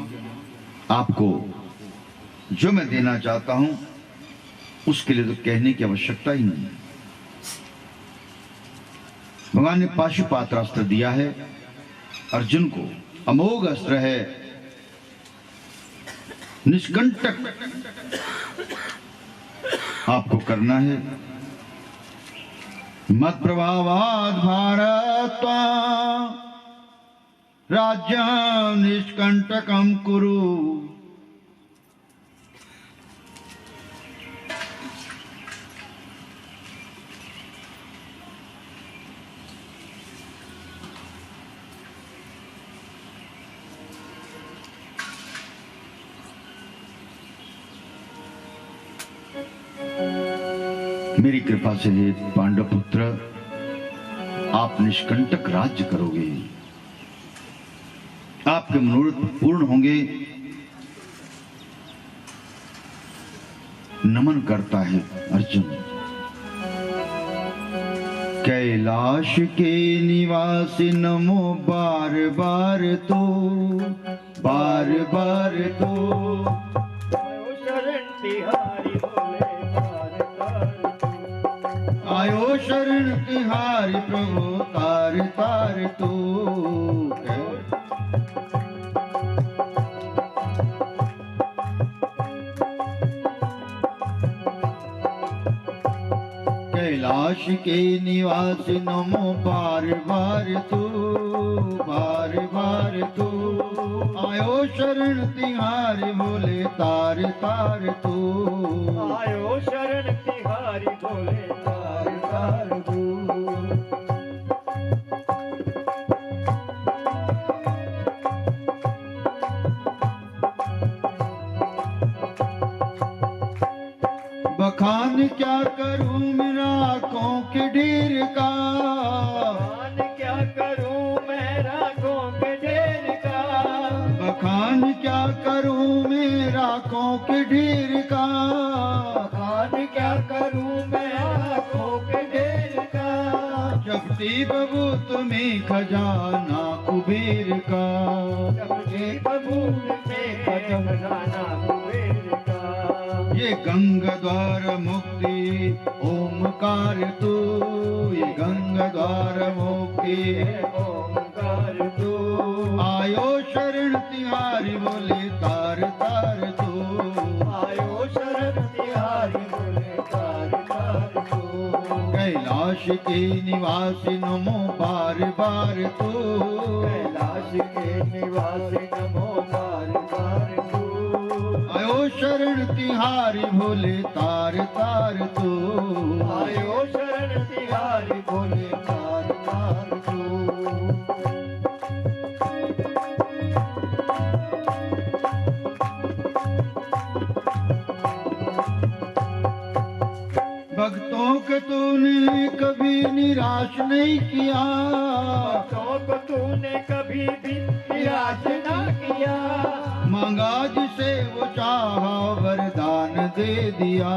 [SPEAKER 1] आपको जो मैं देना चाहता हूं उसके लिए तो कहने की आवश्यकता ही नहीं। भगवान ने पाशुपात्र अस्त्र दिया है अर्जुन को, अमोघ अस्त्र है, निष्कंटक आपको करना है। मत प्रभावाद भारत राज्यं निष्कंटकं कुरु। मेरी कृपा से हे पांडव पुत्र, आप निष्कंटक राज्य करोगे, आपके मनोरथ पूर्ण होंगे। नमन करता है अर्जुन। कैलाश के निवासी नमो बार बार तो, बार बार तो। आयो शरण तिहारी प्रभु तार तार तो। कैलाश के निवासी नमो बार बार तो, बार बार तो। आयो शरण तिहारी बोले तार तार तो।
[SPEAKER 2] आयो शरण तिहारी बोले तार तार तो।
[SPEAKER 1] बखान क्या करूं मेरा आंखों के ढेर का,
[SPEAKER 2] बखान क्या करूं मेरा आंखों के ढेर का।
[SPEAKER 1] बखान क्या करूं मेरा आंखों के ढेर का।
[SPEAKER 2] बखान क्या करूं मेरा आंखों के ढेर का।
[SPEAKER 1] जब चपटी बबूत में खजाना कुबेर का,
[SPEAKER 2] चपटी बबूत में खजाना कुबेर का।
[SPEAKER 1] ये गंगा द्वार मुक्ति ओमकार तू, ये गंगा द्वार मुक्ति
[SPEAKER 2] ओमकार तू।
[SPEAKER 1] आयो शरण तिहारी बोले तार तार तू,
[SPEAKER 2] आयो शरण तिहारी बोले तार तार तू।
[SPEAKER 1] कैलाश के निवासी नमो बार बार तू,
[SPEAKER 2] कैलाश के निवासी नमो बार बार तू।
[SPEAKER 1] आयो शरण तिहारी भोले तार तार तू,
[SPEAKER 2] आयो शरण तिहारी बोले तार तार तू।
[SPEAKER 1] भक्तों के तूने कभी निराश नहीं किया,
[SPEAKER 2] भक्तों को तूने कभी भी निराश ना किया।
[SPEAKER 1] मांगा जिसे वो चाहा वरदान दे दिया,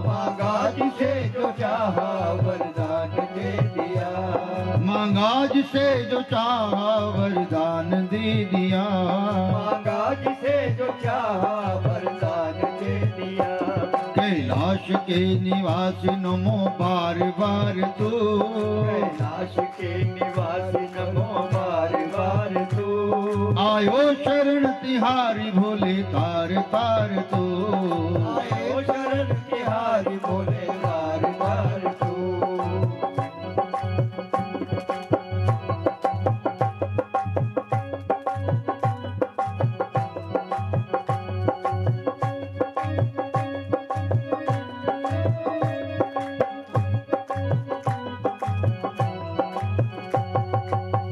[SPEAKER 2] मांगा जिसे जो चाहा वरदान दे दिया।
[SPEAKER 1] मांगा जिसे जो चाहा वरदान दे दिया।
[SPEAKER 2] मांगा जिसे जो चाहा वरदान दे दिया।
[SPEAKER 1] कैलाश के निवासी नमो बार बार तू,
[SPEAKER 2] कैलाश के निवासी नमो बार बार तू।
[SPEAKER 1] आयो शरण तिहारी भोले तार तार तू,
[SPEAKER 2] आयो शरण तिहारी बोले बार बार तू।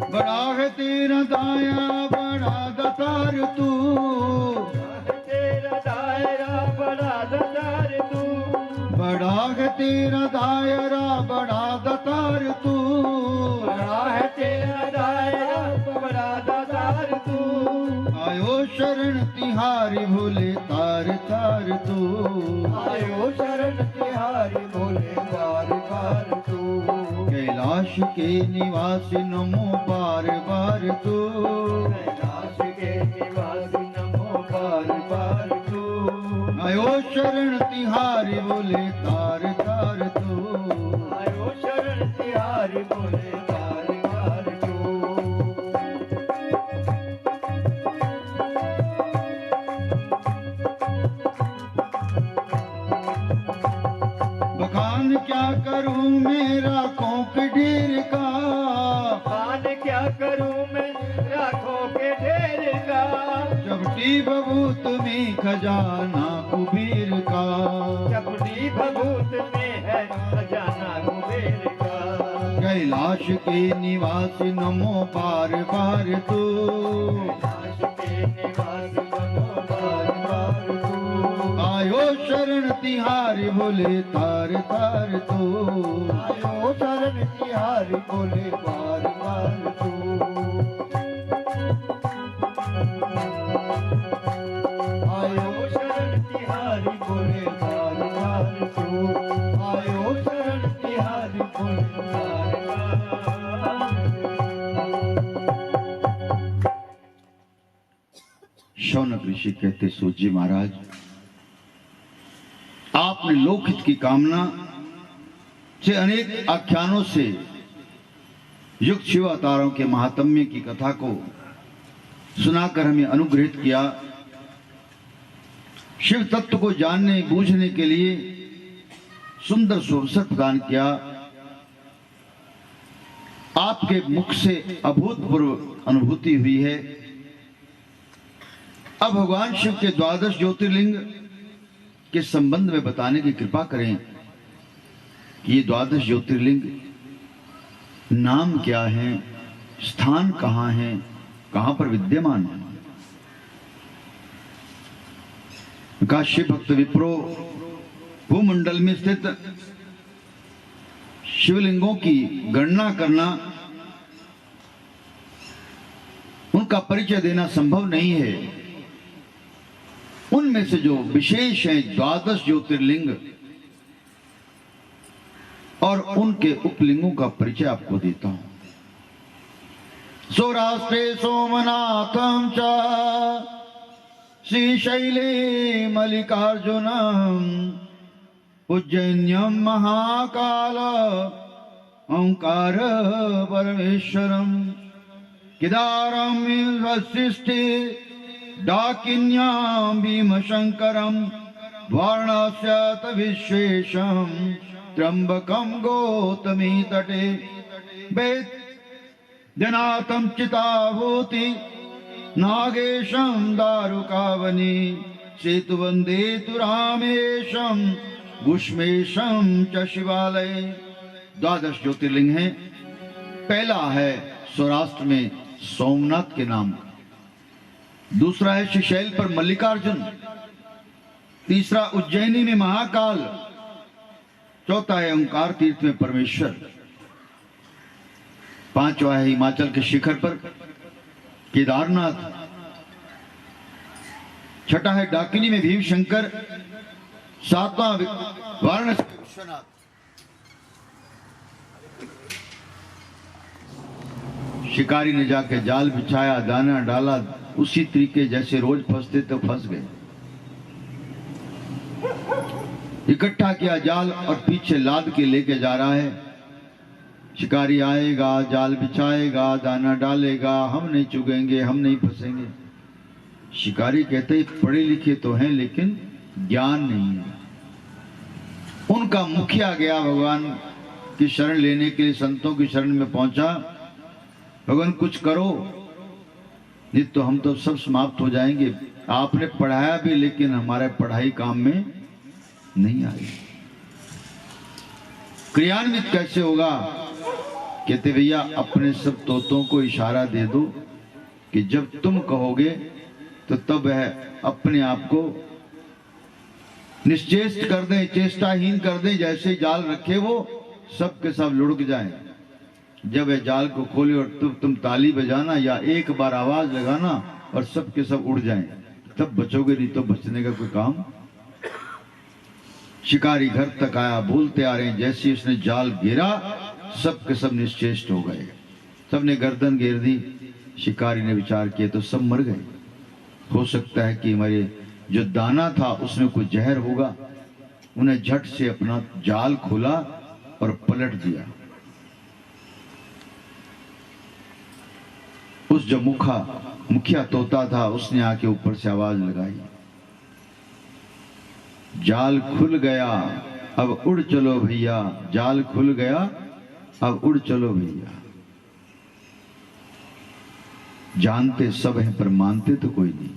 [SPEAKER 1] बड़ा है तेरा दाया बड़ा दातार तू,
[SPEAKER 2] तेरा दायरा बड़ा दातार तू।
[SPEAKER 1] बड़ा है तेरा दायरा बड़ा दातार तू,
[SPEAKER 2] बड़ा है तेरा दायरा बड़ा दातार तू।
[SPEAKER 1] आयो शरण तिहारी भोले तार तार तू,
[SPEAKER 2] आयो शरण तिहारी बोले बार बार तू।
[SPEAKER 1] कैलाश के निवासी नमो बार बार तू,
[SPEAKER 2] कैलाश के निवासी नमो बार बार तू।
[SPEAKER 1] आयो शरण तिहारी बोले तार तार तू,
[SPEAKER 2] आयो शरण तिहारी बोले बार बार तू।
[SPEAKER 1] बखान क्या करूं मेरा कोक ढेर का,
[SPEAKER 2] खान क्या करूं मैं राखों के ढेर का।
[SPEAKER 1] चपटी बबूत में खजाना कुबेर का,
[SPEAKER 2] चपटी बबूत में है खजाना कुबेर का।
[SPEAKER 1] कैलाश के निवासी नमो बार बार तू,
[SPEAKER 2] कैलाश के निवासी नमो बार बार तू।
[SPEAKER 1] आयो शरण तिहारी बोले तार तार तू,
[SPEAKER 2] आयो शरण तिहारी बोले बार बार तू। आयो शरण तिहारी बोले बार बार तू। आयो शरण तिहारी बोले बार बार तू।
[SPEAKER 1] शौनक ऋषि कहते सूजी महाराज, आपने लोकहित की कामना से अनेक आख्यानों से युक्त शिव अवतारों के महात्म्य की कथा को सुनाकर हमें अनुग्रहित किया। शिव तत्व को जानने बूझने के लिए सुंदर सुअवसर प्रदान किया। आपके मुख से अभूतपूर्व अनुभूति हुई है। अब भगवान शिव के 12 ज्योतिर्लिंग के संबंध में बताने की कृपा करें कि ये 12 ज्योतिर्लिंग नाम क्या है, स्थान कहाँ है, कहाँ पर विद्यमान है। काशी भक्त विप्रो भूमंडल में स्थित शिवलिंगों की गणना करना, उनका परिचय देना संभव नहीं है। उनमें से जो विशेष हैं 12 ज्योतिर्लिंग और उनके उपलिंगों का परिचय आपको देता हूं। सौराष्ट्रे सोमनाथम च श्रीशैले मल्लिकार्जुनम उज्जैन्यम महाकाल ओंकार परमेश्वरम केदारम वशिष्ठे डाकिन्याम भीमशंकरम वाराणस्यात विश्वेशम त्र्यंबकम गौतमी तटे वैद्यनाथम चिताभूति नागेशम दारुकावनी सेतुवंदे तु रामेशम भूष्मेशम च शिवालय। 12 ज्योतिर्लिंग हैं। पहला है सौराष्ट्र में सोमनाथ के नाम, दूसरा है श्रीशैल पर मल्लिकार्जुन, तीसरा उज्जैनी में महाकाल, चौथा है ओंकार तीर्थ में परमेश्वर, पांचवा है हिमाचल के शिखर पर केदारनाथ, छठा है डाकिनी में भीमशंकर, सातवां वाराणसी में विश्वनाथ। शिकारी ने जाके जाल बिछाया, दाना डाला, उसी तरीके जैसे रोज फंसते तो फंस गए। इकट्ठा किया जाल और पीछे लाद के लेके जा रहा है। शिकारी आएगा, जाल बिछाएगा, दाना डालेगा, हम नहीं चुगेंगे, हम नहीं फंसेंगे। शिकारी कहते पढ़े लिखे तो हैं लेकिन ज्ञान नहीं है। उनका मुखिया गया भगवान की शरण लेने के लिए, संतों की शरण में पहुंचा। भगवान कुछ करो, नहीं तो हम तो सब समाप्त हो जाएंगे। आपने पढ़ाया भी लेकिन हमारे पढ़ाई काम में नहीं आई, क्रियान्वित कैसे होगा? कहते भैया अपने सब तोतों को इशारा दे दो कि जब तुम कहोगे तो तब वह अपने आप को निश्चेष्ट कर दें, चेष्टाहीन कर दें, जैसे जाल रखे वो सब के सब लुढ़क जाएं। जब वह जाल को खोले और तुम ताली बजाना या एक बार आवाज लगाना और सब के सब उड़ जाएं, तब बचोगे, नहीं तो बचने का कोई काम। शिकारी घर तक आया, बोलते आ रहे हैं, जैसे उसने जाल गिरा सब के सब निश्चेष्ट हो गए, सबने गर्दन घेर दी। शिकारी ने विचार किया तो सब मर गए। हो सकता है कि हमारे जो दाना था उसमें कुछ जहर होगा। उन्हें झट से अपना जाल खोला और पलट दिया। उस जो मुखिया तोता था उसने आके ऊपर से आवाज लगाई, जाल खुल गया अब उड़ चलो भैया, जाल खुल गया अब उड़ चलो भैया। जानते सब हैं पर मानते तो कोई नहीं।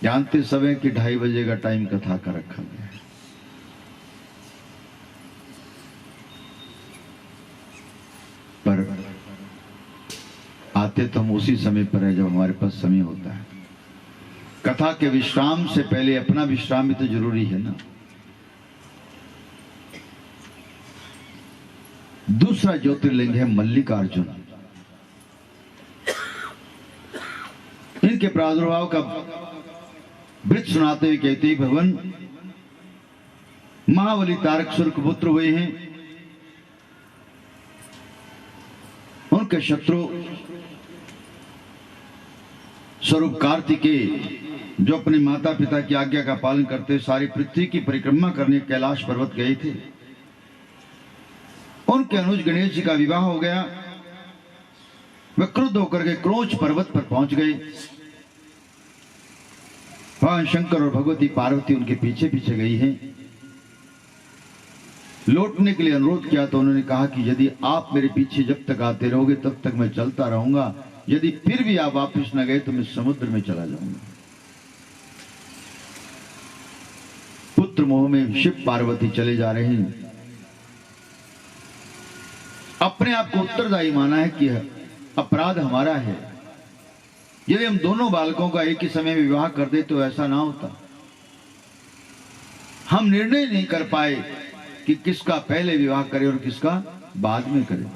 [SPEAKER 1] जानते सब हैं कि 2:30 बजे का टाइम कथा का रखा गया है, पर आते तो हम उसी समय पर है जब हमारे पास समय होता है। कथा के विश्राम से पहले अपना विश्राम भी तो जरूरी है ना। दूसरा ज्योतिर्लिंग है मल्लिकार्जुन। इनके प्रादुर्भाव का वृत्त सुनाते हुए कहते हैं, भगवान महाबली तारकासुर के पुत्र हुए हैं। उनके शत्रु स्वरूप कार्तिकेय जो अपने माता पिता की आज्ञा का पालन करते सारी पृथ्वी की परिक्रमा करने कैलाश पर्वत गए थे। उनके अनुज गणेश जी का विवाह हो गया। वे क्रुद्ध होकर के क्रोच पर्वत पर पहुंच गए। भगवान शंकर और भगवती पार्वती उनके पीछे पीछे गई हैं। लौटने के लिए अनुरोध किया तो उन्होंने कहा कि यदि आप मेरे पीछे जब तक आते रहोगे तब तक मैं चलता रहूंगा, यदि फिर भी आप वापस न गए तो मैं समुद्र में चला जाऊंगा। पुत्र मोह में शिव पार्वती चले जा रहे हैं। अपने आप को उत्तरदायी माना है कि अपराध हमारा है। यदि हम दोनों बालकों का एक ही समय में विवाह कर दे तो ऐसा ना होता। हम निर्णय नहीं कर पाए कि किसका पहले विवाह करे और किसका बाद में करे।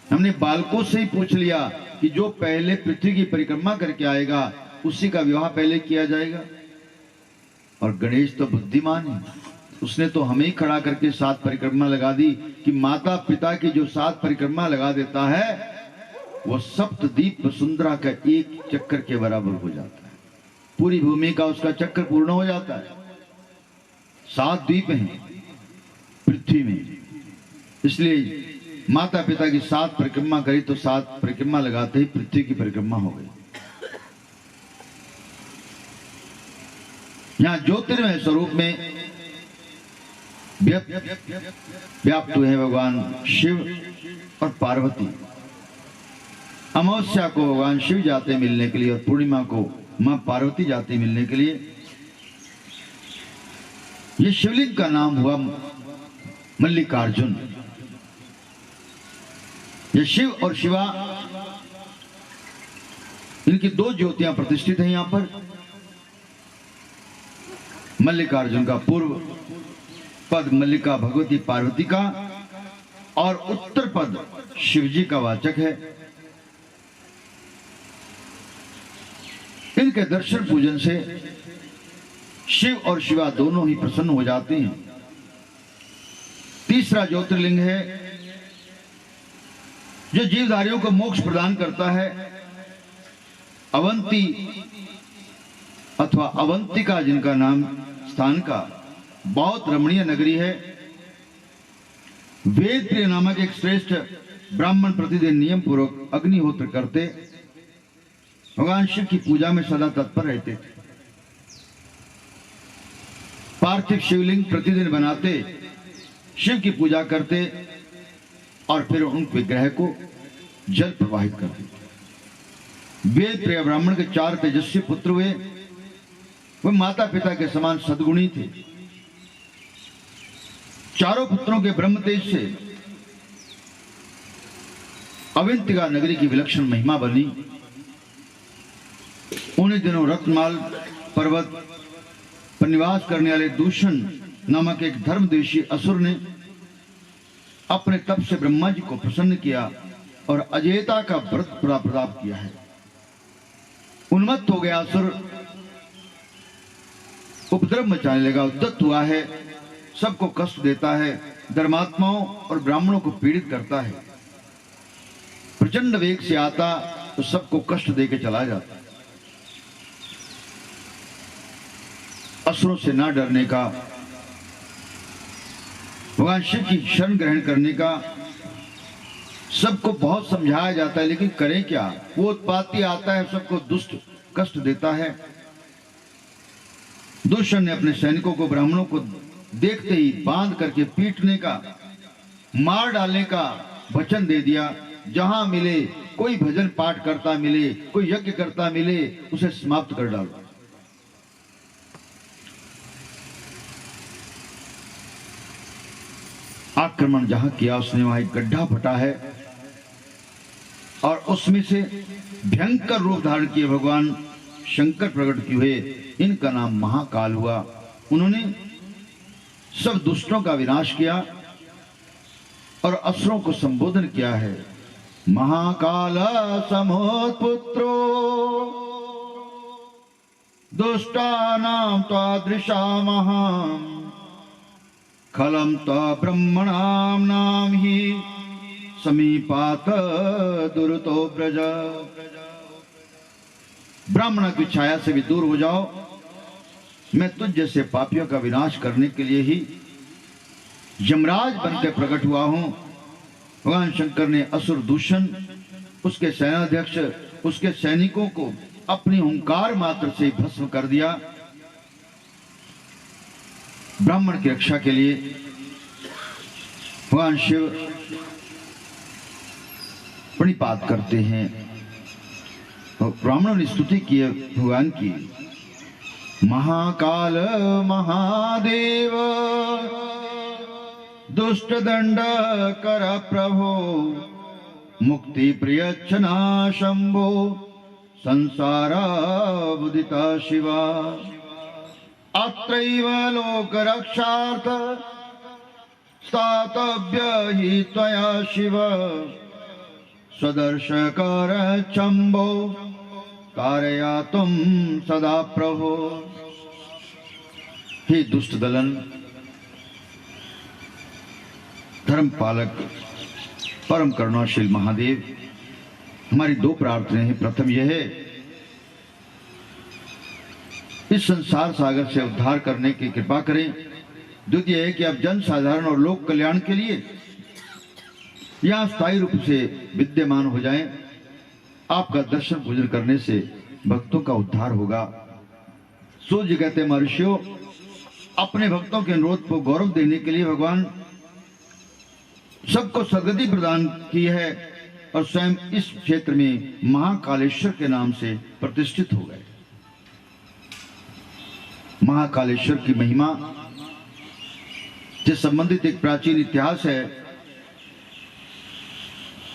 [SPEAKER 1] हमने बालकों से ही पूछ लिया कि जो पहले पृथ्वी की परिक्रमा करके आएगा उसी का विवाह पहले किया जाएगा। और गणेश तो बुद्धिमान है, उसने तो हमें ही खड़ा करके 7 परिक्रमा लगा दी कि माता पिता की जो 7 परिक्रमा लगा देता है वो सप्तद्वीप वसुंधरा का एक चक्कर के बराबर हो जाता है। पूरी भूमि का उसका चक्कर पूर्ण हो जाता है। 7 द्वीप हैं पृथ्वी में, इसलिए माता पिता की 7 परिक्रमा करी तो 7 परिक्रमा लगाते ही पृथ्वी की परिक्रमा हो गई। यहां ज्योतिर्मय स्वरूप में व्याप्त हुए भगवान शिव और पार्वती। अमावस्या को भगवान शिव जाते मिलने के लिए और पूर्णिमा को मां पार्वती जाती मिलने के लिए। ये शिवलिंग का नाम हुआ मल्लिकार्जुन। ये शिव और शिवा, इनकी 2 ज्योतियां प्रतिष्ठित हैं यहां पर। मल्लिकार्जुन का पूर्व पद मल्लिका भगवती पार्वती का और उत्तर पद शिवजी का वाचक है। इनके दर्शन पूजन से शिव और शिवा दोनों ही प्रसन्न हो जाते हैं। तीसरा ज्योतिर्लिंग है जो जीवधारियों को मोक्ष प्रदान करता है, अवंती अथवा अवंतिका जिनका नाम स्थान का बहुत रमणीय नगरी है। वेद प्रिय नामक एक श्रेष्ठ ब्राह्मण प्रतिदिन नियम पूर्वक अग्निहोत्र करते भगवान शिव की पूजा में सदा तत्पर रहते थे। पार्थिव शिवलिंग प्रतिदिन बनाते, शिव की पूजा करते और फिर उन विग्रह को जल प्रवाहित करते। वेद प्रिय ब्राह्मण के 4 तेजस्वी पुत्र हुए। वे माता पिता के समान सद्गुणी थे। चारों पुत्रों के ब्रह्म तेज से अवंतिका नगरी की विलक्षण महिमा बनी। उन्हीं दिनों रत्नमाल पर्वत पर निवास करने वाले दूषण नामक एक धर्मद्वेषी असुर ने अपने तप से ब्रह्मा जी को प्रसन्न किया और अजेयता का व्रत प्रदान किया है। उन्मत्त हो गया असुर, उपद्रव मचाने लगा, उद्यत हुआ है, सबको कष्ट देता है, धर्मात्माओं और ब्राह्मणों को पीड़ित करता है। प्रचंड वेग से आता तो सबको कष्ट देके चला जाता है। असुरों से ना डरने का, भगवान शिव की शरण ग्रहण करने का सबको बहुत समझाया जाता है, लेकिन करें क्या? वो उत्पाती आता है, सबको दुष्ट कष्ट देता है। दूषण ने अपने सैनिकों को ब्राह्मणों को देखते ही बांध करके पीटने का, मार डालने का वचन दे दिया। जहां मिले, कोई भजन पाठ करता मिले, कोई यज्ञ करता मिले, उसे समाप्त कर डालो। आक्रमण जहां किया उसने वहां एक गड्ढा फटा है और उसमें से भयंकर रूप धारण किए भगवान शंकर प्रकट किए हुए, इनका नाम महाकाल हुआ। उन्होंने सब दुष्टों का विनाश किया और असुरों को संबोधन किया है। महाकाल समोत्पुत्रो दुष्टानां तादृशा महां खलम ता ब्रह्मणां नाम ही समीपात दुरतो ब्रज। ब्राह्मण की छाया से भी दूर हो जाओ, मैं तुझ जैसे पापियों का विनाश करने के लिए ही यमराज बनकर प्रकट हुआ हूं। भगवान शंकर ने असुर दूषण, उसके सेनाध्यक्ष, उसके सैनिकों को अपनी हुंकार मात्र से भस्म कर दिया। ब्राह्मण की रक्षा के लिए भगवान शिव प्रणिपात करते हैं। ब्राह्मणों ने स्तुति की है भगवान की। महाकाल महादेव दुष्ट दंड कर प्रभो मुक्ति प्रियच्छना शंभो संसारा बुदिता शिवा। अत्रैव लोक रक्षार्थ स्थातव्य हि त्वया शिव स्वदर्शकर चंबो कारयातुम सदा प्रभो। हे दुष्ट दलन, धर्म पालक परम करुणाशील महादेव, हमारी दो प्रार्थनाएं हैं। प्रथम यह है, इस संसार सागर से उद्धार करने की कृपा करें। द्वितीय है कि आप जन साधारण और लोक कल्याण के लिए यहाँ स्थायी रूप से विद्यमान हो जाएं। आपका दर्शन पूजन करने से भक्तों का उद्धार होगा। सूर्य जी कहते हैं, महर्षियों, अपने भक्तों के अनुरोध को गौरव देने के लिए भगवान सबको सदगति प्रदान की है और स्वयं इस क्षेत्र में महाकालेश्वर के नाम से प्रतिष्ठित हो गए। महाकालेश्वर की महिमा से संबंधित एक प्राचीन इतिहास है।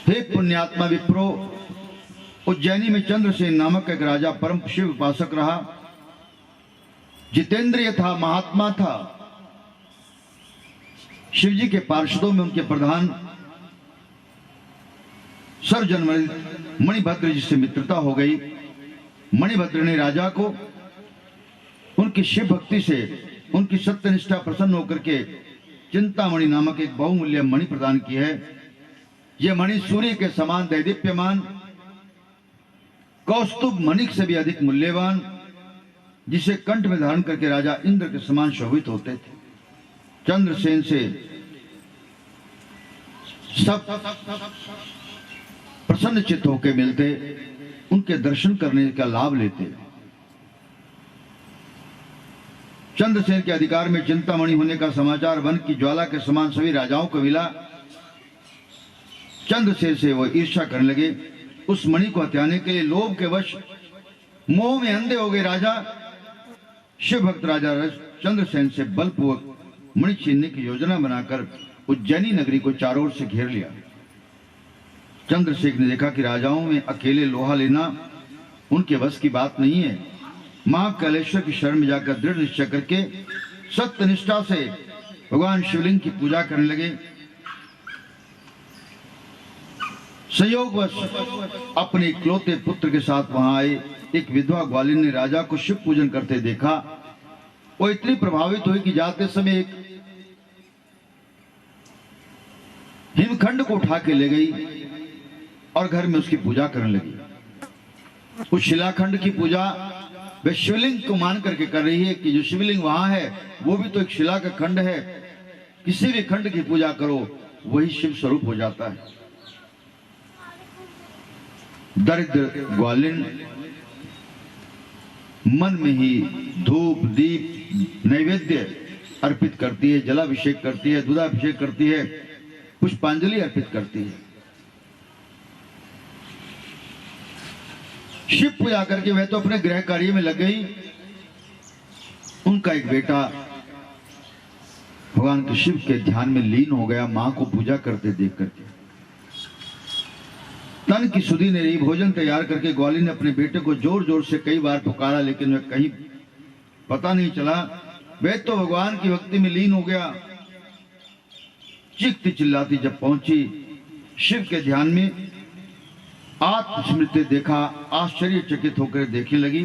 [SPEAKER 1] हे पुण्यात्मा विप्रो, उज्जैनी में चंद्रसेन नामक एक राजा परम शिव उपासक रहा। जितेंद्रिय था, महात्मा था। शिवजी के पार्षदों में उनके प्रधान सर्वजन मणिभद्र जी से मित्रता हो गई। मणिभद्र ने राजा को उनकी शिव भक्ति से, उनकी सत्यनिष्ठा प्रसन्न होकर के चिंतामणि नामक एक बहुमूल्य मणि प्रदान की है। यह मणि सूर्य के समान दैदीप्यमान, कौस्तुभ मणिक से भी अधिक मूल्यवान, जिसे कंठ में धारण करके राजा इंद्र के समान शोभित होते थे। चंद्रसेन से सब प्रसन्न चित्त होकर मिलते, उनके दर्शन करने का लाभ लेते। चंद्रसेन के अधिकार में चिंतामणि होने का समाचार वन की ज्वाला के समान सभी राजाओं को मिला। चंद्रसेन से वो ईर्ष्या करने लगे। उस मणि को हत्याने के लिए लोभ के वश मोह में अंधे हो गए राजा। शिव भक्त राजा चंद्रसेन से बलपूर्वक मणि छीनने की योजना बनाकर उज्जैनी नगरी को चारों ओर से घेर लिया। चंद्रसेन ने देखा कि राजाओं में अकेले लोहा लेना उनके बस की बात नहीं है। महाकालेश्वर की शरण में जाकर दृढ़ निश्चय करके सत्यनिष्ठा से भगवान शिवलिंग की पूजा करने लगे। संयोगवश अपने इकलौते पुत्र के साथ वहां आए एक विधवा ग्वालिन ने राजा को शिव पूजन करते देखा। वो इतनी प्रभावित हुई कि जाते समय एक हिमखंड को उठा के ले गई और घर में उसकी पूजा करने लगी। उस शिलाखंड की पूजा वे शिवलिंग को मान करके कर रही है कि जो शिवलिंग वहां है वो भी तो एक शिला का खंड है। किसी भी खंड की पूजा करो वही शिव स्वरूप हो जाता है। दरिद्र ग्वालिन मन में ही धूप दीप नैवेद्य अर्पित करती है, जलाभिषेक करती है, दूधाभिषेक करती है, पुष्पांजलि अर्पित करती है। शिव पूजा करके वह तो अपने गृह कार्य में लग गई। उनका एक बेटा भगवान के शिव के ध्यान में लीन हो गया, मां को पूजा करते देख करके। तन की सुधी ने रही भोजन तैयार करके ग्वालिन ने अपने बेटे को जोर जोर से कई बार पुकारा, लेकिन वह कहीं पता नहीं चला। वह तो भगवान की भक्ति में लीन हो गया। चीखती चिल्लाती जब पहुंची शिव के ध्यान में, आत्मस्मृति देखा, आश्चर्यचकित होकर देखने लगी।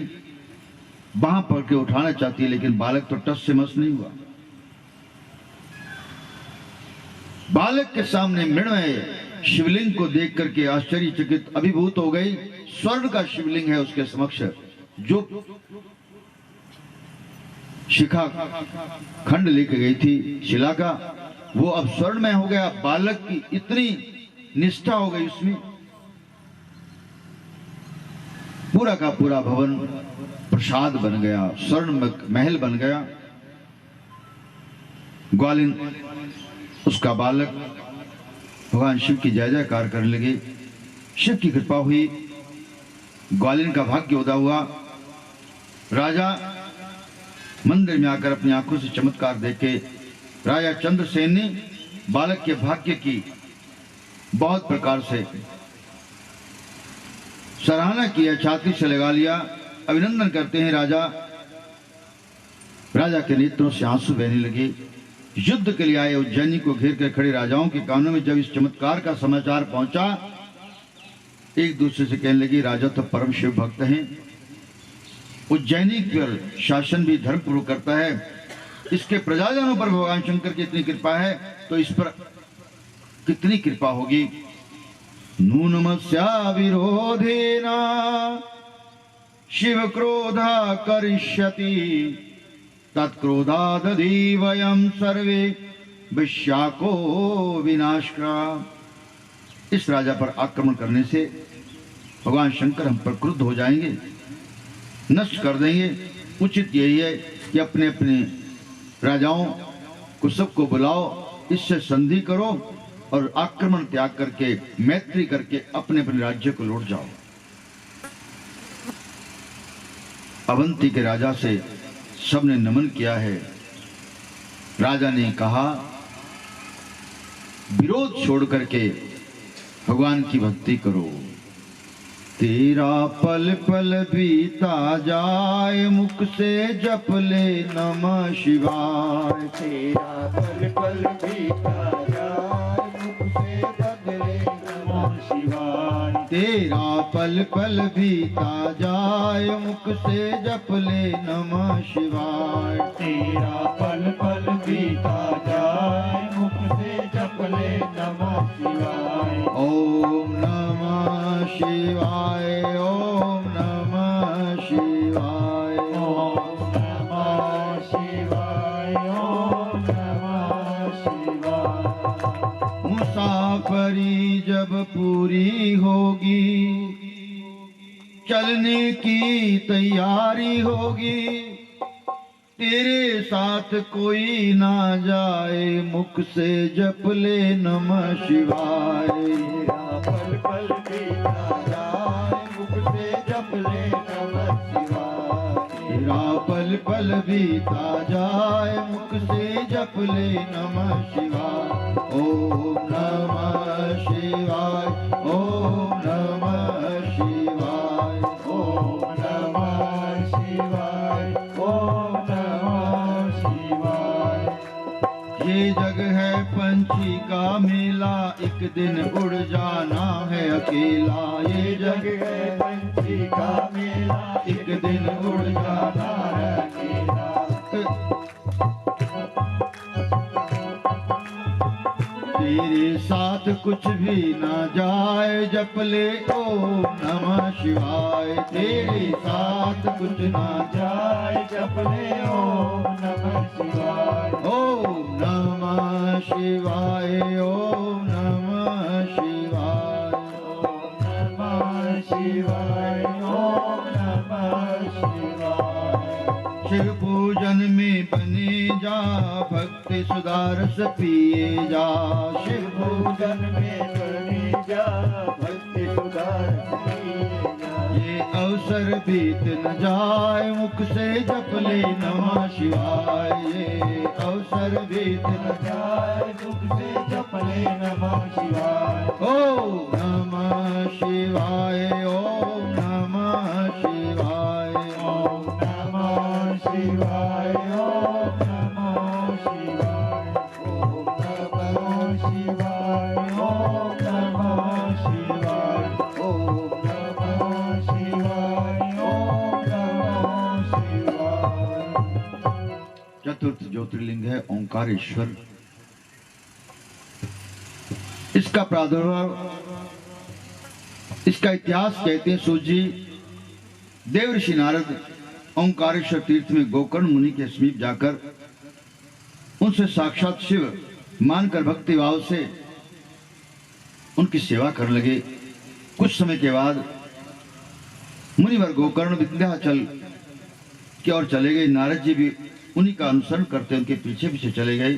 [SPEAKER 1] बांह पकड़ के उठाना चाहती है, लेकिन बालक तो टस से मस नहीं हुआ। बालक के सामने मृण्मय शिवलिंग को देख करके आश्चर्यचकित अभिभूत हो गई। स्वर्ण का शिवलिंग है उसके समक्ष। जो शिखा खंड लेके गई थी शिला का, वो अब स्वर्णमय हो गया। बालक की इतनी निष्ठा हो गई उसमें। पूरा का पूरा भवन प्रसाद बन गया, स्वर्ण महल बन गया। ग्वालिन उसका बालक भगवान शिव की जय जयकार करने लगे। शिव की कृपा हुई, ग्वालिन का भाग्य उदा हुआ। राजा मंदिर में आकर अपनी आंखों से चमत्कार देखे राजा चंद्रसेन ने बालक के भाग्य की बहुत प्रकार से सराहना किया, छाती से लगा लिया, अभिनंदन करते हैं राजा। राजा के नेत्रों से आंसू बहने लगे। युद्ध के लिए आए उज्जैनी को घेर कर खड़े राजाओं के कानों में जब इस चमत्कार का समाचार पहुंचा, एक दूसरे से कहने लगे, राजा तो परम शिव भक्त हैं, उज्जैनी पर शासन भी धर्मपूर्वक करता है, इसके प्रजाजनों पर भगवान शंकर की इतनी कृपा है, तो इस पर कितनी कृपा होगी। नूनमस्या विरोधेन शिव क्रोधा करिष्यति तत्क्रोधादधि वयं सर्वे विश्याको विनाशका। इस राजा पर आक्रमण करने से भगवान शंकर हम पर क्रुद्ध हो जाएंगे, नष्ट कर देंगे। उचित यही है कि अपने अपने राजाओं को सबको बुलाओ, इससे संधि करो और आक्रमण त्याग करके मैत्री करके अपने अपने राज्य को लौट जाओ। अवंती के राजा से सबने नमन किया है। राजा ने कहा विरोध छोड़ करके भगवान की भक्ति करो। तेरा पल पल बीता जाए मुख से जप ले नमः शिवाय।
[SPEAKER 2] तेरा पल पल बीता जाए मुख से जप ले नमः शिवाय।
[SPEAKER 1] तेरा पल पल बीता जाए मुख से जप ले नमः शिवाय।
[SPEAKER 2] तेरा पल पल बीता जाए मुख से जप ले नमः शिवाय।
[SPEAKER 1] ओम नमः शिवाय, ओम नमः शिवाय,
[SPEAKER 2] ओम नमः शिवाय, ओम नमः शिवाय।
[SPEAKER 1] मुसाफरी जब पूरी होगी, चलने की तैयारी होगी, तेरे साथ कोई ना जाए मुख से जप ले नमः शिवाय।
[SPEAKER 2] तेरा पल पल बीता जाए मुख से जप ले नमः शिवाय।
[SPEAKER 1] तेरा पल पल बीता जाए मुख से जप ले नमः शिवाय। ओम नमः शिवाय, ओम नमः शिवाय,
[SPEAKER 2] ओम नमः शिवाय, ओम नमः शिवाय।
[SPEAKER 1] ये जग है पंछी का मेला, एक दिन उड़ जाना है अकेला। ये
[SPEAKER 2] जग
[SPEAKER 1] जग
[SPEAKER 2] है पंछी का मेला,
[SPEAKER 1] एक दिन उड़ जाना है
[SPEAKER 2] अकेला।
[SPEAKER 1] तेरे साथ कुछ भी ना जाए जप ले ओम नमः शिवाय। तेरे साथ कुछ ना
[SPEAKER 2] जाए जप ले ओम नमः शिवाय।
[SPEAKER 1] ओम नमः शिवाय, ओम नमः शिवाय,
[SPEAKER 2] ओम नमः शिवाय, ओम नमः शिवाय।
[SPEAKER 1] शिव पूजन में बने जा, भक्ति सुधारस पिए जा। शिव
[SPEAKER 2] पूजन में बने जा, भक्ति सुधार पिए जा।
[SPEAKER 1] ये अवसर बीत न जाए मुख से जप ले नमः शिवाय। ये अवसर बीत न
[SPEAKER 2] जाए मुख से जप ले नमः शिवाय।
[SPEAKER 1] ओम नमः शिवाय, ओम नमः शिवाय,
[SPEAKER 2] ओम नमः शिवाय, ओम नमः शिवाय। ओम नमः शिवाय, ओम नमः शिवाय। ओम नमः शिवाय, ओम नमः शिवाय।
[SPEAKER 1] चतुर्थ ज्योतिर्लिंग है ओंकारेश्वर। इसका प्रादुर्भाव, इसका इतिहास कहते हैं सूत जी, देवर्षि नारद ओंकारेश्वर तीर्थ में गोकर्ण मुनि के समीप जाकर उनसे साक्षात शिव मानकर भक्ति भाव से उनकी सेवा करने लगे। कुछ समय के बाद मुनिवर गोकर्ण विंध्याचल की ओर चले गए। नारद जी भी उन्हीं का अनुसरण करते उनके पीछे पीछे चले गए।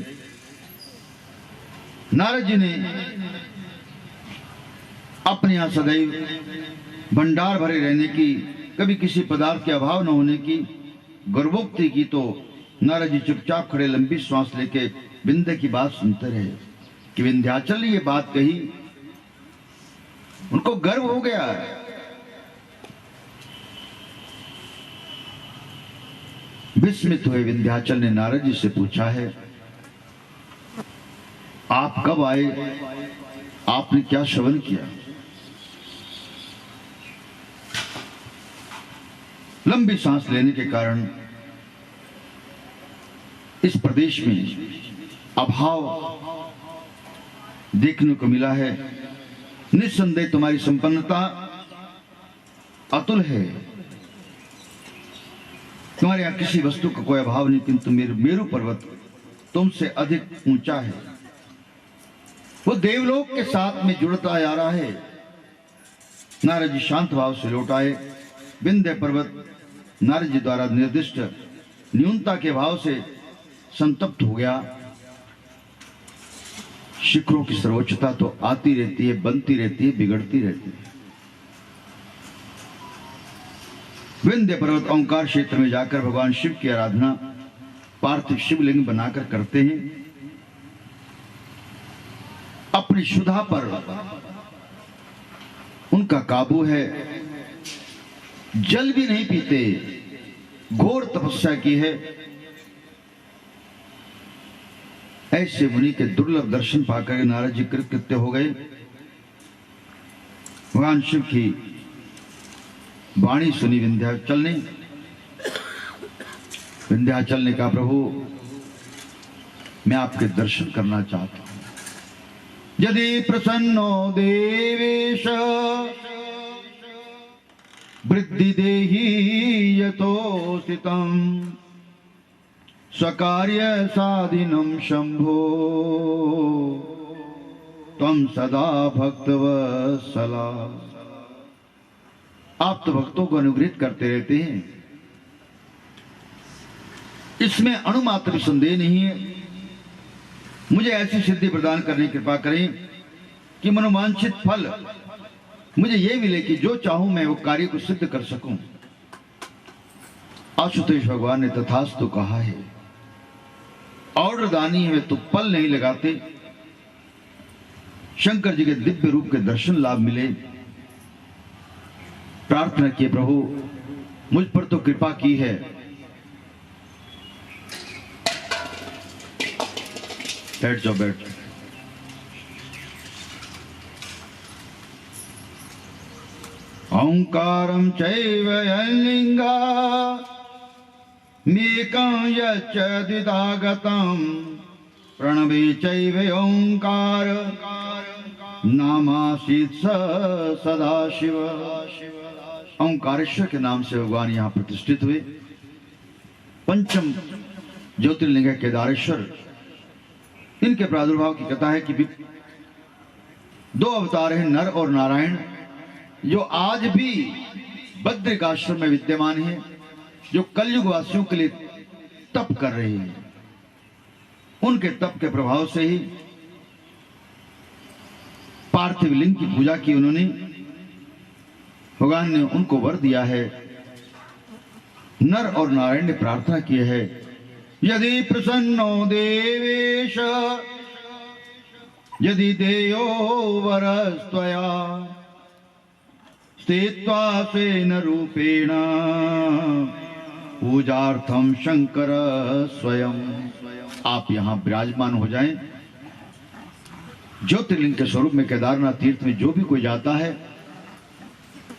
[SPEAKER 1] नारद जी ने अपने यहां सदैव भंडार भरे रहने की, कभी किसी पदार्थ के अभाव न होने की गर्वोक्ति की, तो नारद जी चुपचाप खड़े लंबी श्वास लेके विंध्य की बात सुनते रहे कि विंध्याचल ने ये बात कही। उनको गर्व हो गया। विस्मित हुए विंध्याचल ने नारद जी से पूछा है, आप कब आए, आपने क्या श्रवण किया? लंबी सांस लेने के कारण इस प्रदेश में अभाव देखने को मिला है। निस्संदेह तुम्हारी संपन्नता अतुल है, तुम्हारे यहां किसी वस्तु का कोई अभाव नहीं, किंतु मेरु पर्वत तुमसे अधिक ऊंचा है। वो देवलोक के साथ में जुड़ता जा रहा है। नारद जी शांत भाव से लौट आए। विंध्य पर्वत नारद जी द्वारा निर्दिष्ट न्यूनता के भाव से संतप्त हो गया। शिखरों की सर्वोच्चता तो आती रहती है, बनती रहती है, बिगड़ती रहती है। विंध्य पर्वत ओंकार क्षेत्र में जाकर भगवान शिव की आराधना पार्थिव शिवलिंग बनाकर करते हैं। अपनी शुद्धा पर उनका काबू है। जल भी नहीं पीते, घोर तपस्या की है। ऐसे मुनि के दुर्लभ दर्शन पाकर नारद जी कृतकृत्य हो गए। भगवान शिव की वाणी सुनी विंध्याचल ने। विंध्याचल ने कहा, प्रभु मैं आपके दर्शन करना चाहता हूं। यदि प्रसन्नो देवेश वृद्धि देहि यतोस्थितं स्वकार्य साधिनं शंभो त्वं सदा भक्तवत्सला। आप तो भक्तों को अनुग्रहित करते रहते हैं, इसमें अणुमात्र भी संदेह नहीं है। मुझे ऐसी सिद्धि प्रदान करने की कृपा करें कि मनोवांछित फल मुझे यह मिले कि जो चाहूं मैं वो कार्य को सिद्ध कर सकूं। आशुतोष भगवान ने तथास्तु कहा है। ऑर्डर दानी है तो पल नहीं लगाते। शंकर जी के दिव्य रूप के दर्शन लाभ मिले। प्रार्थना किए, प्रभु मुझ पर तो कृपा की है। बैठ जाओ, बैठ जाओ। ओंकारं चैव यल्लिंगा मेकं यच्च द्विधागतं प्रणवे चैव ओंकार नामासीत् सदाशिव। ओंकारेश्वर के नाम से भगवान यहाँ प्रतिष्ठित हुए। पंचम ज्योतिर्लिंग है केदारेश्वर। इनके प्रादुर्भाव की कथा है कि दो अवतार हैं, नर और नारायण, जो आज भी बद्रिकाश्रम में विद्यमान हैं, जो कलयुग वासियों के लिए तप कर रहे हैं। उनके तप के प्रभाव से ही पार्थिव लिंग की पूजा की उन्होंने। भगवान ने उनको वर दिया है। नर और नारायण ने प्रार्थना की है, यदि प्रसन्नो देवेश यदि देयो वरस्त्वया स्थित्वा स्वेन रूपेण पूजार्थम शंकर स्वयं। आप यहां विराजमान हो जाएं। ज्योतिर्लिंग के स्वरूप में केदारनाथ तीर्थ में जो भी कोई जाता है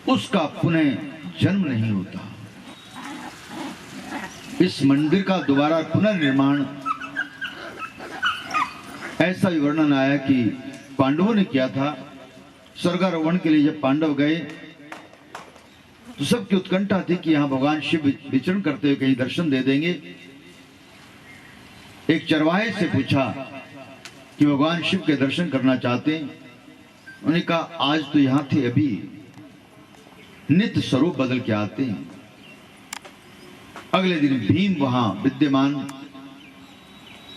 [SPEAKER 1] उसका पुनः जन्म नहीं होता। इस मंदिर का दोबारा पुनर्निर्माण ऐसा भी वर्णन आया कि पांडवों ने किया था। स्वर्गारोहण के लिए जब पांडव गए तो सबकी उत्कंठा थी कि यहां भगवान शिव विचरण करते हुए कहीं दर्शन दे देंगे। एक चरवाहे से पूछा कि भगवान शिव के दर्शन करना चाहते हैं। उन्होंने कहा, आज तो यहां थे, अभी नित्य स्वरूप बदल के आते हैं। अगले दिन भीम वहां विद्यमान।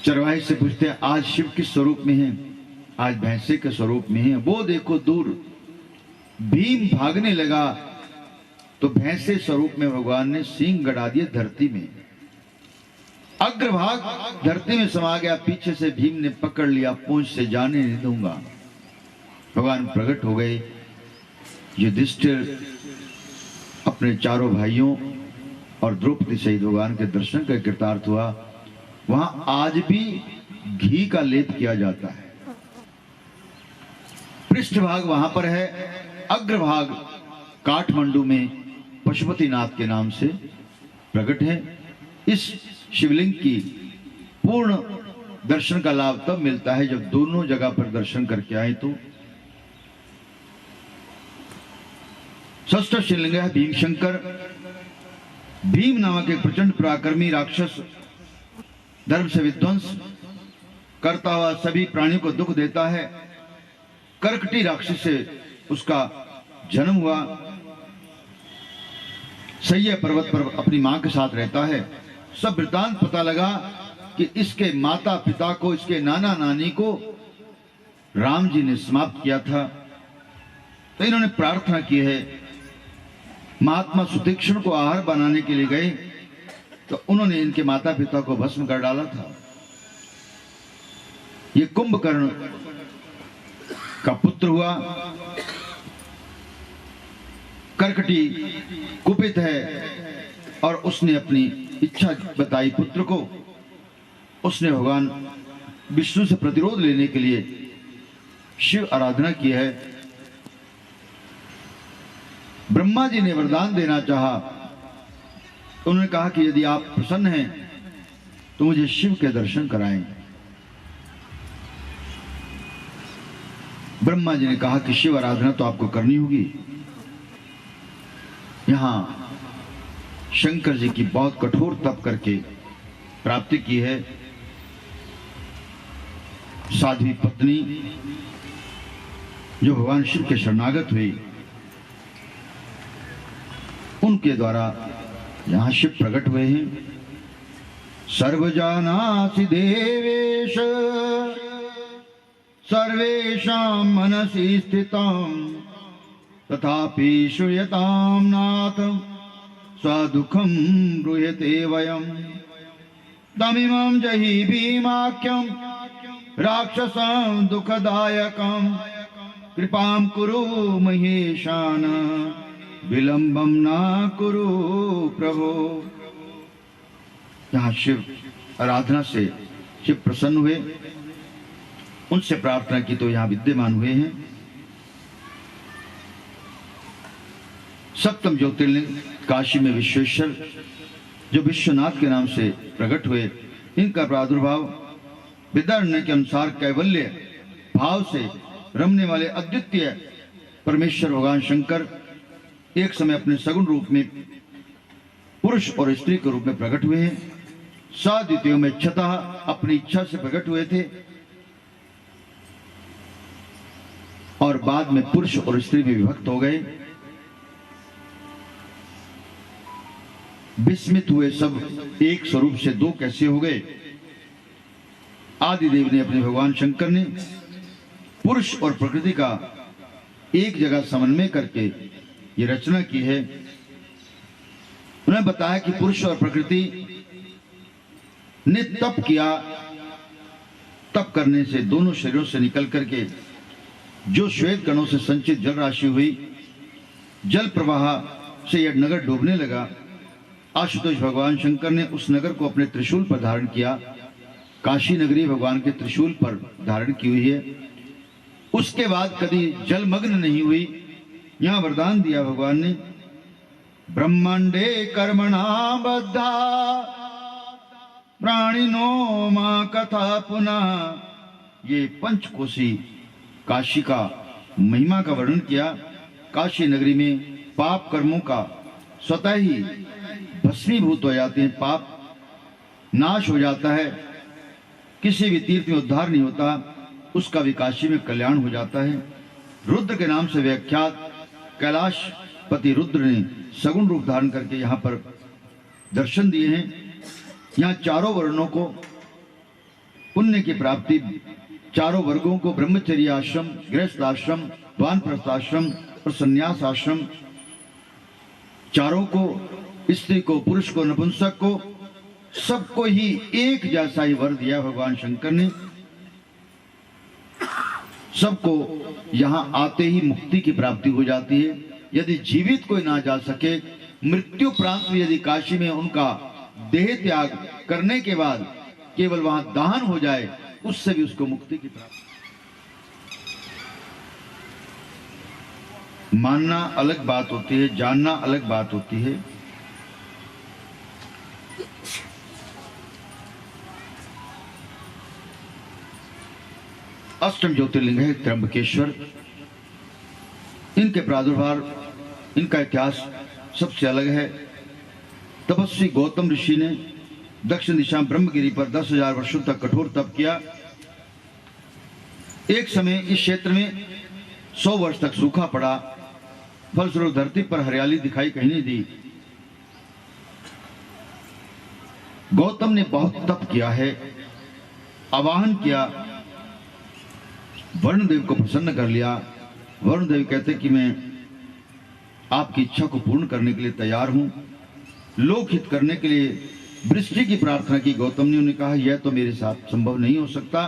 [SPEAKER 1] चरवाहे से पूछते हैं, आज शिव किस स्वरूप में है? आज भैंसे के स्वरूप में है। वो देखो दूर। भीम भागने लगा तो भैंसे स्वरूप में भगवान ने सींग गड़ा दिए धरती में। अग्रभाग धरती में समा गया। पीछे से भीम ने पकड़ लिया, पूंछ से जाने नहीं दूंगा। भगवान प्रकट हो गए। युधिष्ठिर अपने चारों भाइयों और द्रौपदी सहित भगवान के दर्शन का कृतार्थ हुआ। वहां आज भी घी का लेप किया जाता है। पृष्ठभाग वहां पर है। अग्रभाग काठमांडू में पशुपतिनाथ के नाम से प्रकट है। इस शिवलिंग की पूर्ण दर्शन का लाभ तब मिलता है जब दोनों जगह पर दर्शन करके आए। तो षष्ठ शिवलिंग है भीम शंकर। भीम नामक एक प्रचंड पराक्रमी राक्षस, धर्म से विध्वंस करता हुआ सभी प्राणियों को दुख देता है। कर्कटी राक्षस से उसका जन्म हुआ। सह्य पर्वत पर अपनी मां के साथ रहता है। सब वृतांत पता लगा कि इसके माता पिता को, इसके नाना नानी को राम जी ने समाप्त किया था। तो इन्होंने प्रार्थना की है। महात्मा सुतीक्ष्ण को आहार बनाने के लिए गए तो उन्होंने इनके माता पिता को भस्म कर डाला था। ये कुंभकर्ण का पुत्र हुआ। कर्कटी कुपित है और उसने अपनी इच्छा बताई पुत्र को। उसने भगवान विष्णु से प्रतिरोध लेने के लिए शिव आराधना की है। ब्रह्मा जी ने वरदान देना चाहा। उन्होंने कहा कि यदि आप प्रसन्न हैं तो मुझे शिव के दर्शन कराएं। ब्रह्मा जी ने कहा कि शिव आराधना तो आपको करनी होगी। यहां शंकर जी की बहुत कठोर तप करके प्राप्ति की है। साध्वी पत्नी जो भगवान शिव के शरणागत हुई, उनके द्वारा यहां शिव प्रकट हुए हैं। सर्वजानासि देवेश सर्वेषां मनसि स्थितं तथापि श्रूयतां नाथ स्वदुःखं ब्रूयते वयम् तमिमं जहि भीमाख्यं राक्षसं दुःखदायकं कृपां कुरु महेशान विलंबम ना कुरु प्रभो। यहाँ शिव आराधना से शिव प्रसन्न हुए, उनसे प्रार्थना की तो यहाँ विद्यमान हुए हैं। सप्तम ज्योतिर्लिंग काशी में विश्वेश्वर जो विश्वनाथ के नाम से प्रकट हुए, इनका प्रादुर्भाव विद्यारण्य के अनुसार कैवल्य भाव से रमने वाले अद्वितीय परमेश्वर भगवान शंकर एक समय अपने सगुण रूप में पुरुष और स्त्री के रूप में प्रकट हुए हैं। सात युतियों में छतः अपनी इच्छा से प्रकट हुए थे और बाद में पुरुष और स्त्री में विभक्त हो गए। विस्मित हुए सब, एक स्वरूप से दो कैसे हो गए। आदिदेव ने अपने भगवान शंकर ने पुरुष और प्रकृति का एक जगह समन्वय करके ये रचना की है। उन्होंने बताया कि पुरुष और प्रकृति ने तप किया। तप करने से दोनों शरीरों से निकल करके जो श्वेत कणों से संचित जल राशि हुई, जल प्रवाह से यह नगर डूबने लगा। आशुतोष भगवान शंकर ने उस नगर को अपने त्रिशूल पर धारण किया। काशी नगरी भगवान के त्रिशूल पर धारण की हुई है। उसके बाद कभी जलमग्न नहीं हुई। यहां वरदान दिया भगवान ने, ब्रह्मांडे कर्मणा बद्धा प्राणिनो मां कथा पुनः। ये पंचकोशी काशी का महिमा का वर्णन किया। काशी नगरी में पाप कर्मों का स्वतः ही भस्मीभूत हो जाते हैं, पाप नाश हो जाता है। किसी भी तीर्थ में उद्धार नहीं होता, उसका भी काशी में कल्याण हो जाता है। रुद्र के नाम से व्याख्यात कैलाशपति रुद्र ने सगुण रूप धारण करके यहाँ पर दर्शन दिए हैं। यहाँ चारों वर्णों को पुण्य की प्राप्ति, चारों वर्गों को ब्रह्मचर्य आश्रम, गृहस्थ आश्रम, वानप्रस्थ आश्रम और संन्यास आश्रम, चारों को, स्त्री को, पुरुष को, नपुंसक को, सबको ही एक जैसा ही वर दिया भगवान शंकर ने। सबको यहां आते ही मुक्ति की प्राप्ति हो जाती है। यदि जीवित कोई ना जा सके, मृत्यु प्रांत में यदि काशी में उनका देह त्याग करने के बाद केवल वहां दान हो जाए, उससे भी उसको मुक्ति की प्राप्ति। मानना अलग बात होती है, जानना अलग बात होती है। अष्टम ज्योतिर्लिंग है त्र्यंबकेश्वर। इनके प्रादुर्भाव, इनका इतिहास सबसे अलग है। तपस्वी गौतम ऋषि ने दक्षिण दिशा ब्रह्मगिरी पर 10,000 वर्षों तक कठोर तप किया। एक समय इस क्षेत्र में 100 वर्ष तक सूखा पड़ा, फलस्वरूप धरती पर हरियाली दिखाई कहीं नहीं दी। गौतम ने बहुत तप किया है, आवाहन किया, वरुण देव को प्रसन्न कर लिया। वरुण देव कहते कि मैं आपकी इच्छा को पूर्ण करने के लिए तैयार हूं। लोकहित करने के लिए वृष्टि की प्रार्थना की गौतम ने। उन्हें कहा यह तो मेरे साथ संभव नहीं हो सकता,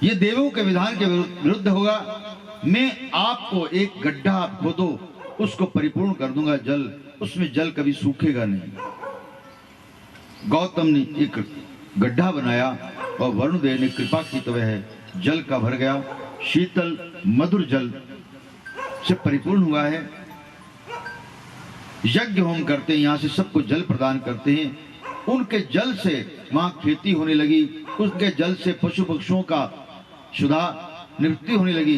[SPEAKER 1] यह देवों के विधान के विरुद्ध होगा। मैं आपको एक गड्ढा आप खोदो, उसको परिपूर्ण कर दूंगा जल, उसमें जल कभी सूखेगा नहीं। गौतम ने एक गड्ढा बनाया और वरुण देव ने कृपा की तो वह जल का भर गया, शीतल मधुर जल से परिपूर्ण हुआ है। यज्ञ होम करते हैं, यहां से सबको जल प्रदान करते हैं। उनके जल से वहां खेती होने लगी, उसके जल से पशु पक्षियों का क्षुधा निवृत्ति होने लगी।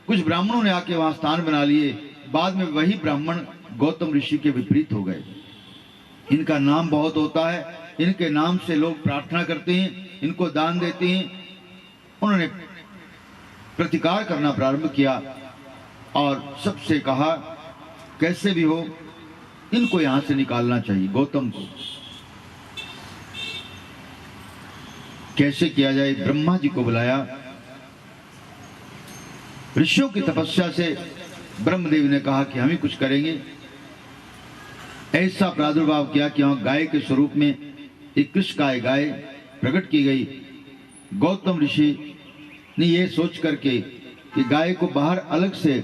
[SPEAKER 1] कुछ ब्राह्मणों ने आके वहां स्थान बना लिए। बाद में वही ब्राह्मण गौतम ऋषि के विपरीत हो गए। इनका नाम बहुत होता है, इनके नाम से लोग प्रार्थना करते हैं, इनको दान देते हैं। उन्होंने प्रतिकार करना प्रारंभ किया और सबसे कहा कैसे भी हो इनको यहां से निकालना चाहिए। गौतम को कैसे किया जाए? ब्रह्मा जी को बुलाया। ऋषियों की तपस्या से ब्रह्मदेव ने कहा कि हम ही कुछ करेंगे। ऐसा प्रादुर्भाव किया कि वहां गाय के स्वरूप में एक कृष्णकाय गाय प्रकट की गई। गौतम ऋषि ने यह सोच करके कि गाय को बाहर अलग से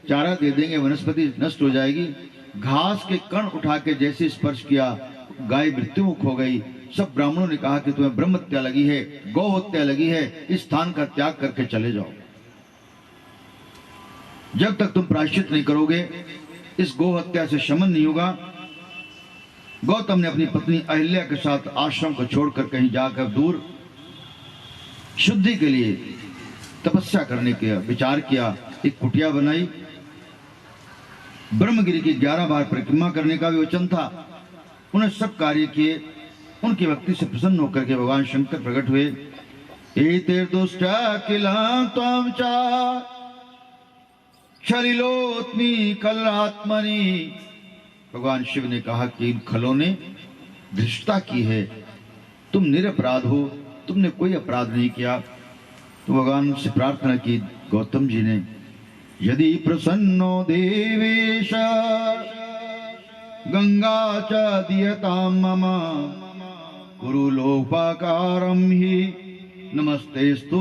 [SPEAKER 1] चारा दे देंगे, वनस्पति नष्ट हो जाएगी। घास के कण उठा के जैसे स्पर्श किया, गाय मृत्युमुख हो गई। सब ब्राह्मणों ने कहा कि तुम्हें ब्रह्म हत्या लगी है, गौ हत्या लगी है, इस स्थान का त्याग करके चले जाओ। जब तक तुम प्रायश्चित नहीं करोगे इस गौ हत्या से शमन नहीं होगा। गौतम ने अपनी पत्नी अहिल्या के साथ आश्रम को छोड़कर कहीं जाकर दूर शुद्धि के लिए तपस्या करने का विचार किया। एक कुटिया बनाई। ब्रह्मगिरी की 11 बार परिक्रमा करने का भी वचन था। उन्हें सब कार्य किए। उनकी भक्ति से प्रसन्न होकर के भगवान शंकर प्रकट हुए। एतेर्दुष्टा किलां त्वां चा छलिलोत्मी कलात्मनि। भगवान शिव ने कहा कि इन खलों ने धृष्टता की है, तुम निरपराध हो, तुमने कोई अपराध नहीं किया। तो भगवान से प्रार्थना की गौतम जी ने, यदि प्रसन्नो देवेश गंगा च दीयतां मम कुरु लोपाकारं हि नमस्तेस्तु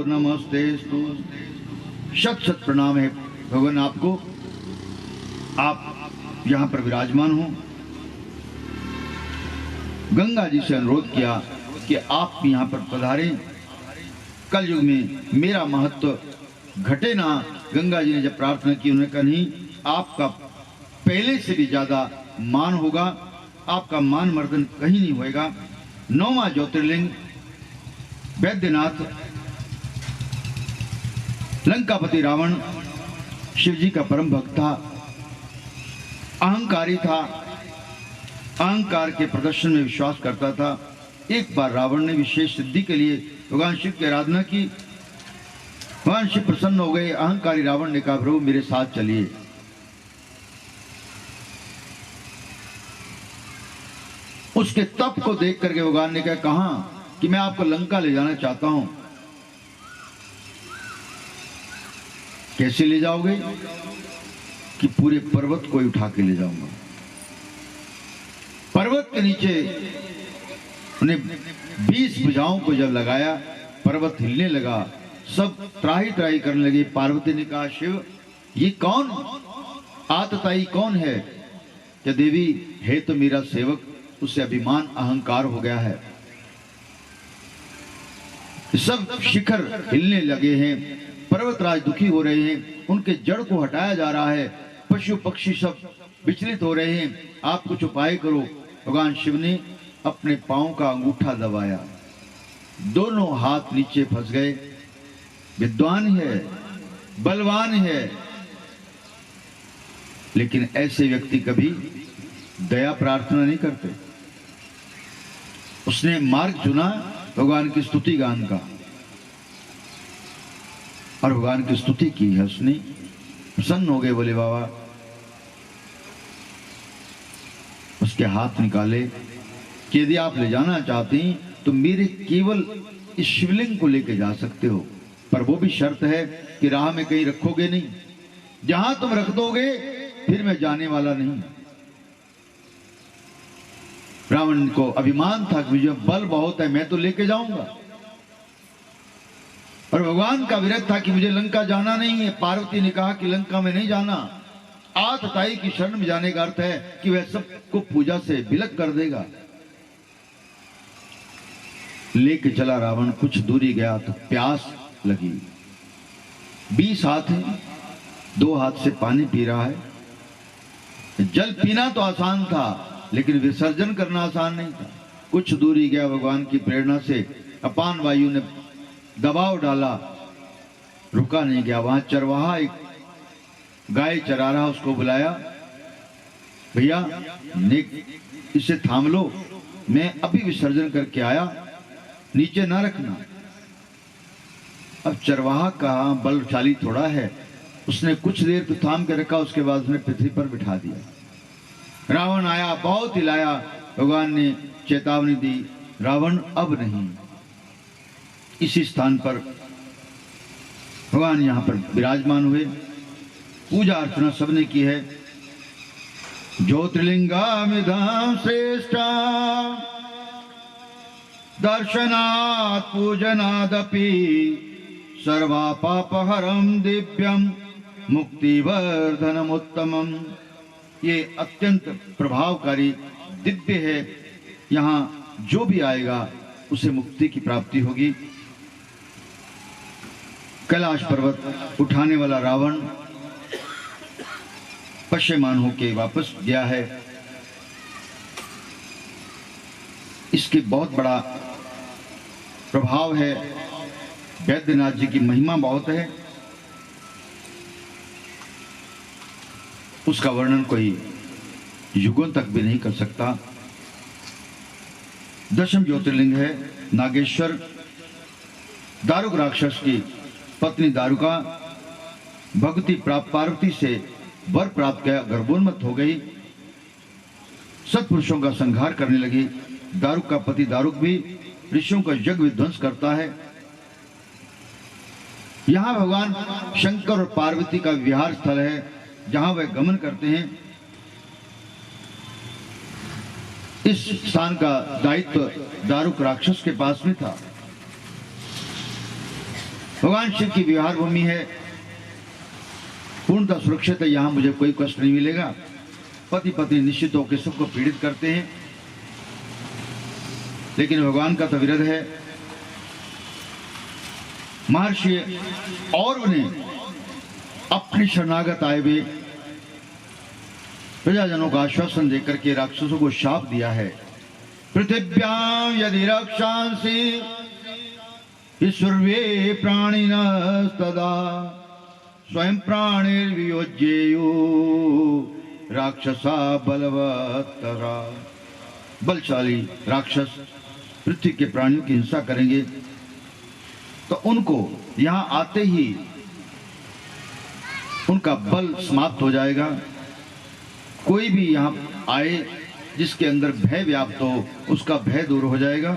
[SPEAKER 1] नमस्तेस्तु। शत शत प्रणाम है भगवान आपको, आप यहां पर विराजमान हो। गंगा जी से अनुरोध किया कि आप यहां पर पधारें। कल युग में मेरा महत्व घटे ना। गंगा जी ने जब प्रार्थना की, उन्होंने कहा नहीं, आपका पहले से भी ज्यादा मान होगा, आपका मान मर्दन कहीं नहीं होएगा। 9वां ज्योतिर्लिंग वैद्यनाथ। लंकापति रावण शिव जी का परम भक्त था, अहंकारी था, अहंकार के प्रदर्शन में विश्वास करता था। एक बार रावण ने विशेष सिद्धि के लिए भगवान शिव की आराधना की। भगवान शिव प्रसन्न हो गए। अहंकारी रावण ने कहा प्रभु मेरे साथ चलिए। उसके तप को देख करके भगवान ने कहा कि मैं आपको लंका ले जाना चाहता हूं। कैसे ले जाओगे? कि पूरे पर्वत को उठा के ले जाऊंगा। पर्वत के नीचे उन्हें 20 भुजाओं को जब लगाया, पर्वत हिलने लगा, सब त्राही त्राही करने लगे। पार्वती ने कहा शिव ये कौन आतताई कौन है? क्या देवी है तो मेरा सेवक, उससे अभिमान अहंकार हो गया है। सब शिखर हिलने लगे हैं, पर्वतराज दुखी हो रहे हैं, उनके जड़ को हटाया जा रहा है, पशु पक्षी सब विचलित हो रहे हैं, आप कुछ उपाय करो। भगवान शिव ने अपने पांव का अंगूठा दबाया, दोनों हाथ नीचे फंस गए, विद्वान है, बलवान है, लेकिन ऐसे व्यक्ति कभी दया प्रार्थना नहीं करते। उसने मार्ग चुना भगवान की स्तुति गान का, और भगवान की स्तुति की है उसने। प्रसन्न हो गए, बोले बाबा। उसके हाथ निकाले कि यदि आप ले जाना चाहती तो मेरे केवल इस शिवलिंग को लेके जा सकते हो, पर वो भी शर्त है कि राह में कहीं रखोगे नहीं। जहां तुम रख दोगे फिर मैं जाने वाला नहीं। रावण को अभिमान था कि मुझे बल बहुत है, मैं तो लेके जाऊंगा। और भगवान का विरत था कि मुझे लंका जाना नहीं है। पार्वती ने कहा कि लंका में नहीं जाना। आतताई की शरण में जाने का अर्थ है कि वह सबको पूजा से विलग कर देगा। लेके चला रावण। कुछ दूरी गया तो प्यास लगी। 20 हाथ है, 2 हाथ से पानी पी रहा है। जल पीना तो आसान था, लेकिन विसर्जन करना आसान नहीं था। कुछ दूरी गया, भगवान की प्रेरणा से अपान वायु ने दबाव डाला, रुका नहीं गया। वहां चरवाहा एक गाय चरा रहा, उसको बुलाया, भैया इसे थाम लो, मैं अभी विसर्जन करके आया, नीचे ना रखना। अब चरवाहा का बलशाली थोड़ा है, उसने कुछ देर तो थाम के रखा, उसके बाद उसने पृथ्वी पर बिठा दिया। रावण आया, बहुत हिलाया, भगवान ने चेतावनी दी, रावण अब नहीं। इसी स्थान पर भगवान यहां पर विराजमान हुए। पूजा अर्चना सबने की है। ज्योतिर्लिंगामिदं श्रेष्ठा दर्शनात् पूजनादपि सर्वा पापहरं दिव्यं मुक्तिवर्धनमुत्तमम्। ये अत्यंत प्रभावकारी दिव्य है। यहाँ जो भी आएगा उसे मुक्ति की प्राप्ति होगी। कैलाश पर्वत उठाने वाला रावण पश्यमान होके वापस गया है। इसके बहुत बड़ा प्रभाव है। वैद्यनाथ जी की महिमा बहुत है, उसका वर्णन कोई युगों तक भी नहीं कर सकता। दशम ज्योतिर्लिंग है नागेश्वर। दारुक राक्षस की पत्नी दारुका भक्ति प्राप्त पार्वती से वर प्राप्त किया, गर्भोन्मत्त हो गई, सत्पुरुषों का संहार करने लगी। दारुक का पति दारुक भी ऋषियों का यज्ञ विध्वंस करता है। यहाँ भगवान शंकर और पार्वती का विहार स्थल है, जहां वह गमन करते हैं। इस स्थान का दायित्व दारुक राक्षस के पास में था। भगवान शिव की विहार भूमि है, पूर्णतः सुरक्षित है। यहां मुझे कोई कष्ट नहीं मिलेगा। पति पत्नी निश्चित होकर सबको पीड़ित करते हैं, लेकिन भगवान का तो विरोध है। महर्षि और उन्हें अपनी शरणागत आए हुए प्रजाजनों का आश्वासन देकर के राक्षसों को शाप दिया है। पृथिव्यां यदि रक्षांसि सर्वे प्राणिनस्तदा स्वयं प्राणिर्वियोज्येयु राक्षसा बलवत्तरा। बलशाली राक्षस पृथ्वी के प्राणियों की हिंसा करेंगे तो उनको यहां आते ही उनका बल समाप्त हो जाएगा। कोई भी यहां आए जिसके अंदर भय व्याप्त हो, उसका भय दूर हो जाएगा।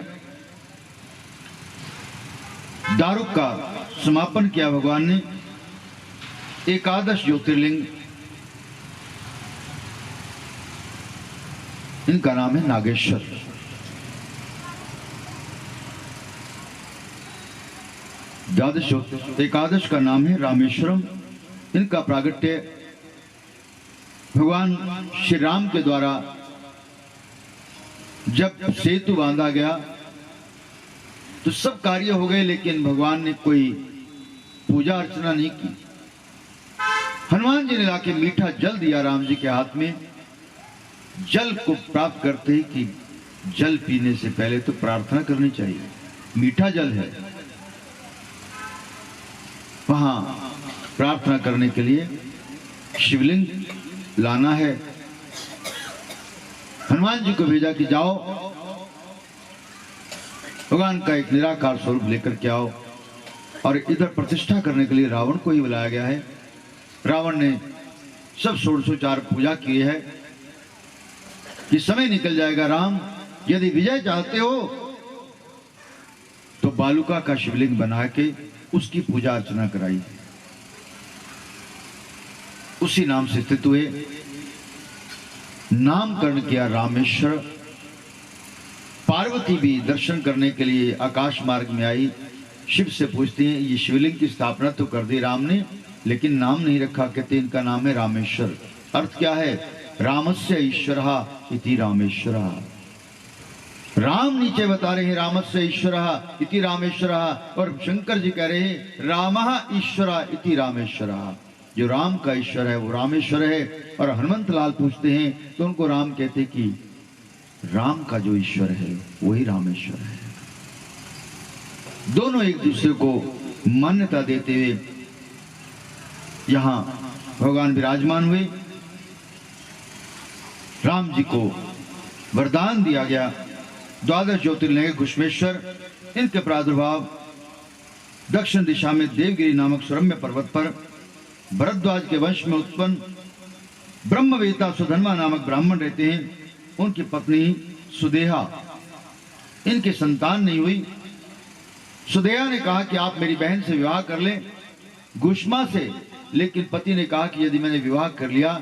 [SPEAKER 1] दारुक का समापन किया भगवान ने। एकादश ज्योतिर्लिंग, इनका नाम है नागेश्वर। द्वादश एकादश का नाम है रामेश्वरम। इनका प्रागट्य भगवान श्री राम के द्वारा जब सेतु बांधा गया तो सब कार्य हो गए, लेकिन भगवान ने कोई पूजा अर्चना नहीं की। हनुमान जी ने लाके मीठा जल दिया राम जी के हाथ में। जल को प्राप्त करते ही कि जल पीने से पहले तो प्रार्थना करनी चाहिए। मीठा जल है, प्रार्थना करने के लिए शिवलिंग लाना है। हनुमान जी को भेजा कि जाओ भगवान का एक निराकार स्वरूप लेकर के आओ, और इधर प्रतिष्ठा करने के लिए रावण को ही बुलाया गया है। रावण ने सब षोडशोपचार पूजा किए है कि समय निकल जाएगा, राम यदि विजय चाहते हो तो बालुका का शिवलिंग बना के उसकी पूजा अर्चना कराई। उसी नाम से स्थित हुए, नामकरण किया रामेश्वर। पार्वती भी दर्शन करने के लिए आकाश मार्ग में आई। शिव से पूछती हैं, ये शिवलिंग की स्थापना तो कर दी राम ने, लेकिन नाम नहीं रखा। कहते इनका नाम है रामेश्वर। अर्थ क्या है? रामस्य ईश्वरः इति रामेश्वरः। राम नीचे बता रहे हैं रामस्य ईश्वरः इति रामेश्वरः, और शंकर जी कह रहे हैं रामः ईश्वरः इति रामेश्वरः। जो राम का ईश्वर है वो रामेश्वर है। और हनुमंत लाल पूछते हैं तो उनको राम कहते कि राम का जो ईश्वर है वही रामेश्वर है। दोनों एक दूसरे को मान्यता देते हुए यहां भगवान विराजमान हुए। राम जी को वरदान दिया गया, 12 ज्योतिर्लिंग घुश्मेश्वर, इनके प्रादुर्भाव दक्षिण दिशा में देवगिरी नामक सुरम्य पर्वत पर भरद्वाज के वंश में उत्पन्न ब्रह्मवेता सुधन्वा नामक ब्राह्मण रहते हैं। उनकी पत्नी सुदेहा, इनकी संतान नहीं हुई। सुदेहा ने कहा कि आप मेरी बहन से विवाह कर लें, घुष्मा से, लेकिन पति ने कहा कि यदि मैंने विवाह कर लिया,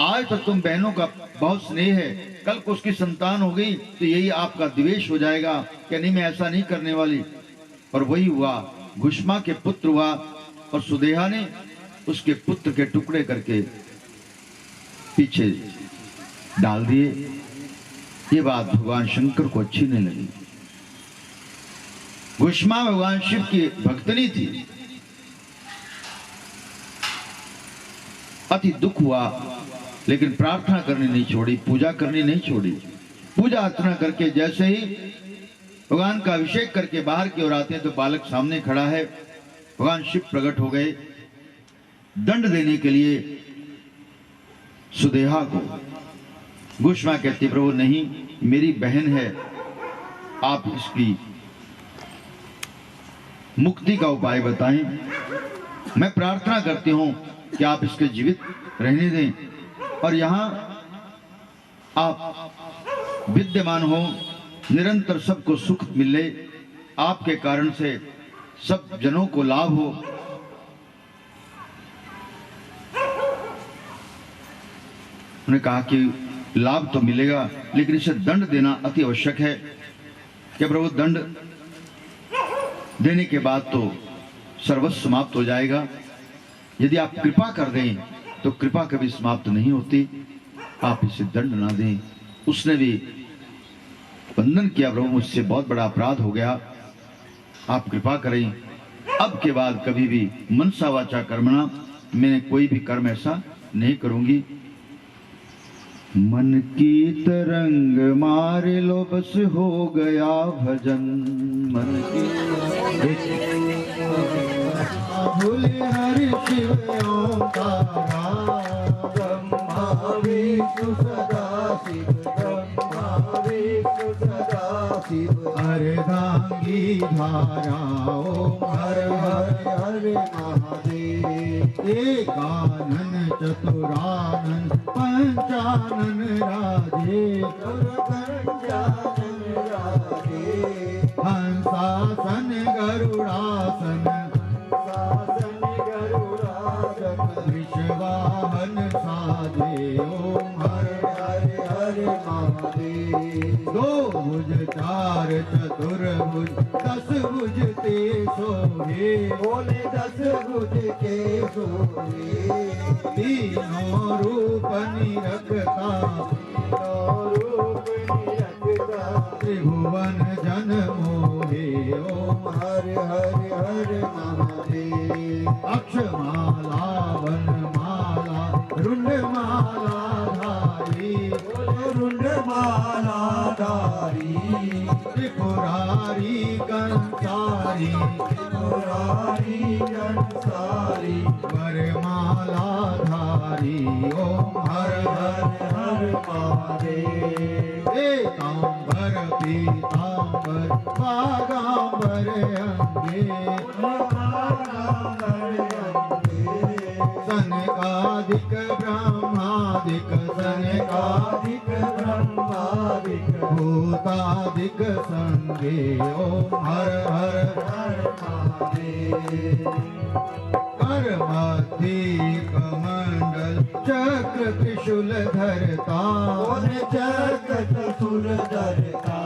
[SPEAKER 1] आज तक तुम बहनों का बहुत स्नेह है, कल को उसकी संतान हो गई तो यही आपका द्वेष हो जाएगा। क्या नहीं, मैं ऐसा नहीं करने वाली। और वही हुआ, घुष्मा के पुत्र हुआ और सुदेहा ने उसके पुत्र के टुकड़े करके पीछे डाल दिए। ये बात भगवान शंकर को अच्छी नहीं लगी। घुष्मा भगवान शिव की भक्तनी थी। अति दुख हुआ, लेकिन प्रार्थना करनी नहीं छोड़ी, पूजा करनी नहीं छोड़ी। पूजा अर्चना करके जैसे ही भगवान का अभिषेक करके बाहर की ओर आते हैं तो बालक सामने खड़ा है। भगवान शिव प्रकट हो गए दंड देने के लिए सुदेहा को। घुष्मा कहती, प्रभु नहीं, मेरी बहन है, आप इसकी मुक्ति का उपाय बताएं। मैं प्रार्थना करती हूं कि आप इसके जीवित रहने दें और यहां आप विद्यमान हो, निरंतर सबको सुख मिले, आपके कारण से सब जनों को लाभ हो। उन्होंने कहा कि लाभ तो मिलेगा, लेकिन इसे दंड देना अति आवश्यक है। कि प्रभु दंड देने के बाद तो सर्वस्व समाप्त हो जाएगा, यदि आप कृपा कर दें तो कृपा कभी समाप्त नहीं होती, आप इसे दंड ना दें। उसने भी वंदन किया, प्रभु मुझसे बहुत बड़ा अपराध हो गया, आप कृपा करें, अब के बाद कभी भी मनसा वाचा कर्मणा, मैं कोई भी कर्म ऐसा नहीं करूंगी। मन की तरंग मार लो बस हो गया भजन, मन की भूले हरि शिव ओंकारा, ब्रह्मा विष्णु सदा शिव, ब्रह्मा विष्णु सदा शिव, अर्धांगी धारा ओम हर हर हर महादेव, एकानन चतुरानन पंचानन राधे, पंचानन राधे, हंसासन गरुड़ासन, विश्वाहन साधे ओम हर हर हर महादेव। दो भुज चार चतुर्भुज 10 भुज ते सोहे, बोले 10 भुज के सोहे, तीनों रूप निरखता, तीनों रूप निरखता, त्रिभुवन जन मोहे ओम हर हर हर महादेव। अक्षमाला वनमाला रुंडमाला धारी, रुंडमाला धारी, त्रिपुरारी कंसारी, त्रिपुरारी कंसारी, वर मालाधारी ओम हर हर
[SPEAKER 2] हर महादेव
[SPEAKER 1] पीतांबर पीतांबर बागांबर अंगे सनकादिक ब्रह्मादिक सनकादिक
[SPEAKER 2] ब्रह्मादिक
[SPEAKER 1] भूतादिक संगे ओम हर हर
[SPEAKER 2] हर महादेव
[SPEAKER 1] कर मध्य कमंडल चक्र त्रिशूल धरता
[SPEAKER 2] चक्र त्रिशूल धरता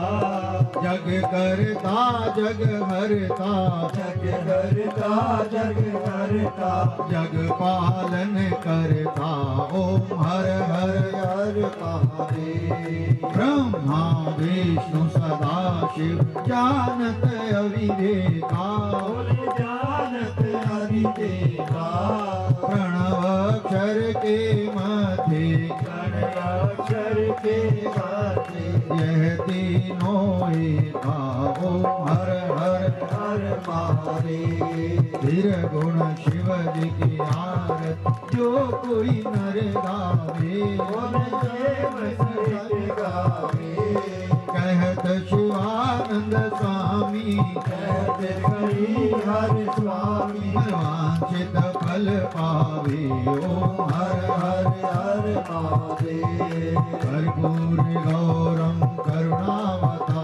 [SPEAKER 1] जग करता जग हरता
[SPEAKER 2] जग करता जग करता
[SPEAKER 1] जग पालन करता ओम हर हर
[SPEAKER 2] हर महादेव
[SPEAKER 1] ब्रह्मा विष्णु सदा शिव जानत अविवेका
[SPEAKER 2] जानत हरिदेवा
[SPEAKER 1] प्रणव अक्षर के मध्य
[SPEAKER 2] अक्षर के माथे
[SPEAKER 1] यह तीनों एका ओम हर हर
[SPEAKER 2] हर महादेव
[SPEAKER 1] धीर गुण शिव जी की आरत जो कोई नर गावे
[SPEAKER 2] देव सहित गावे
[SPEAKER 1] कहत शिवानंद स्वामी
[SPEAKER 2] कहत हरि हर स्वामी
[SPEAKER 1] वांछित फल पावे ओम हर हर
[SPEAKER 2] हर महादेव
[SPEAKER 1] कर्पूर गौरम करुणावतारम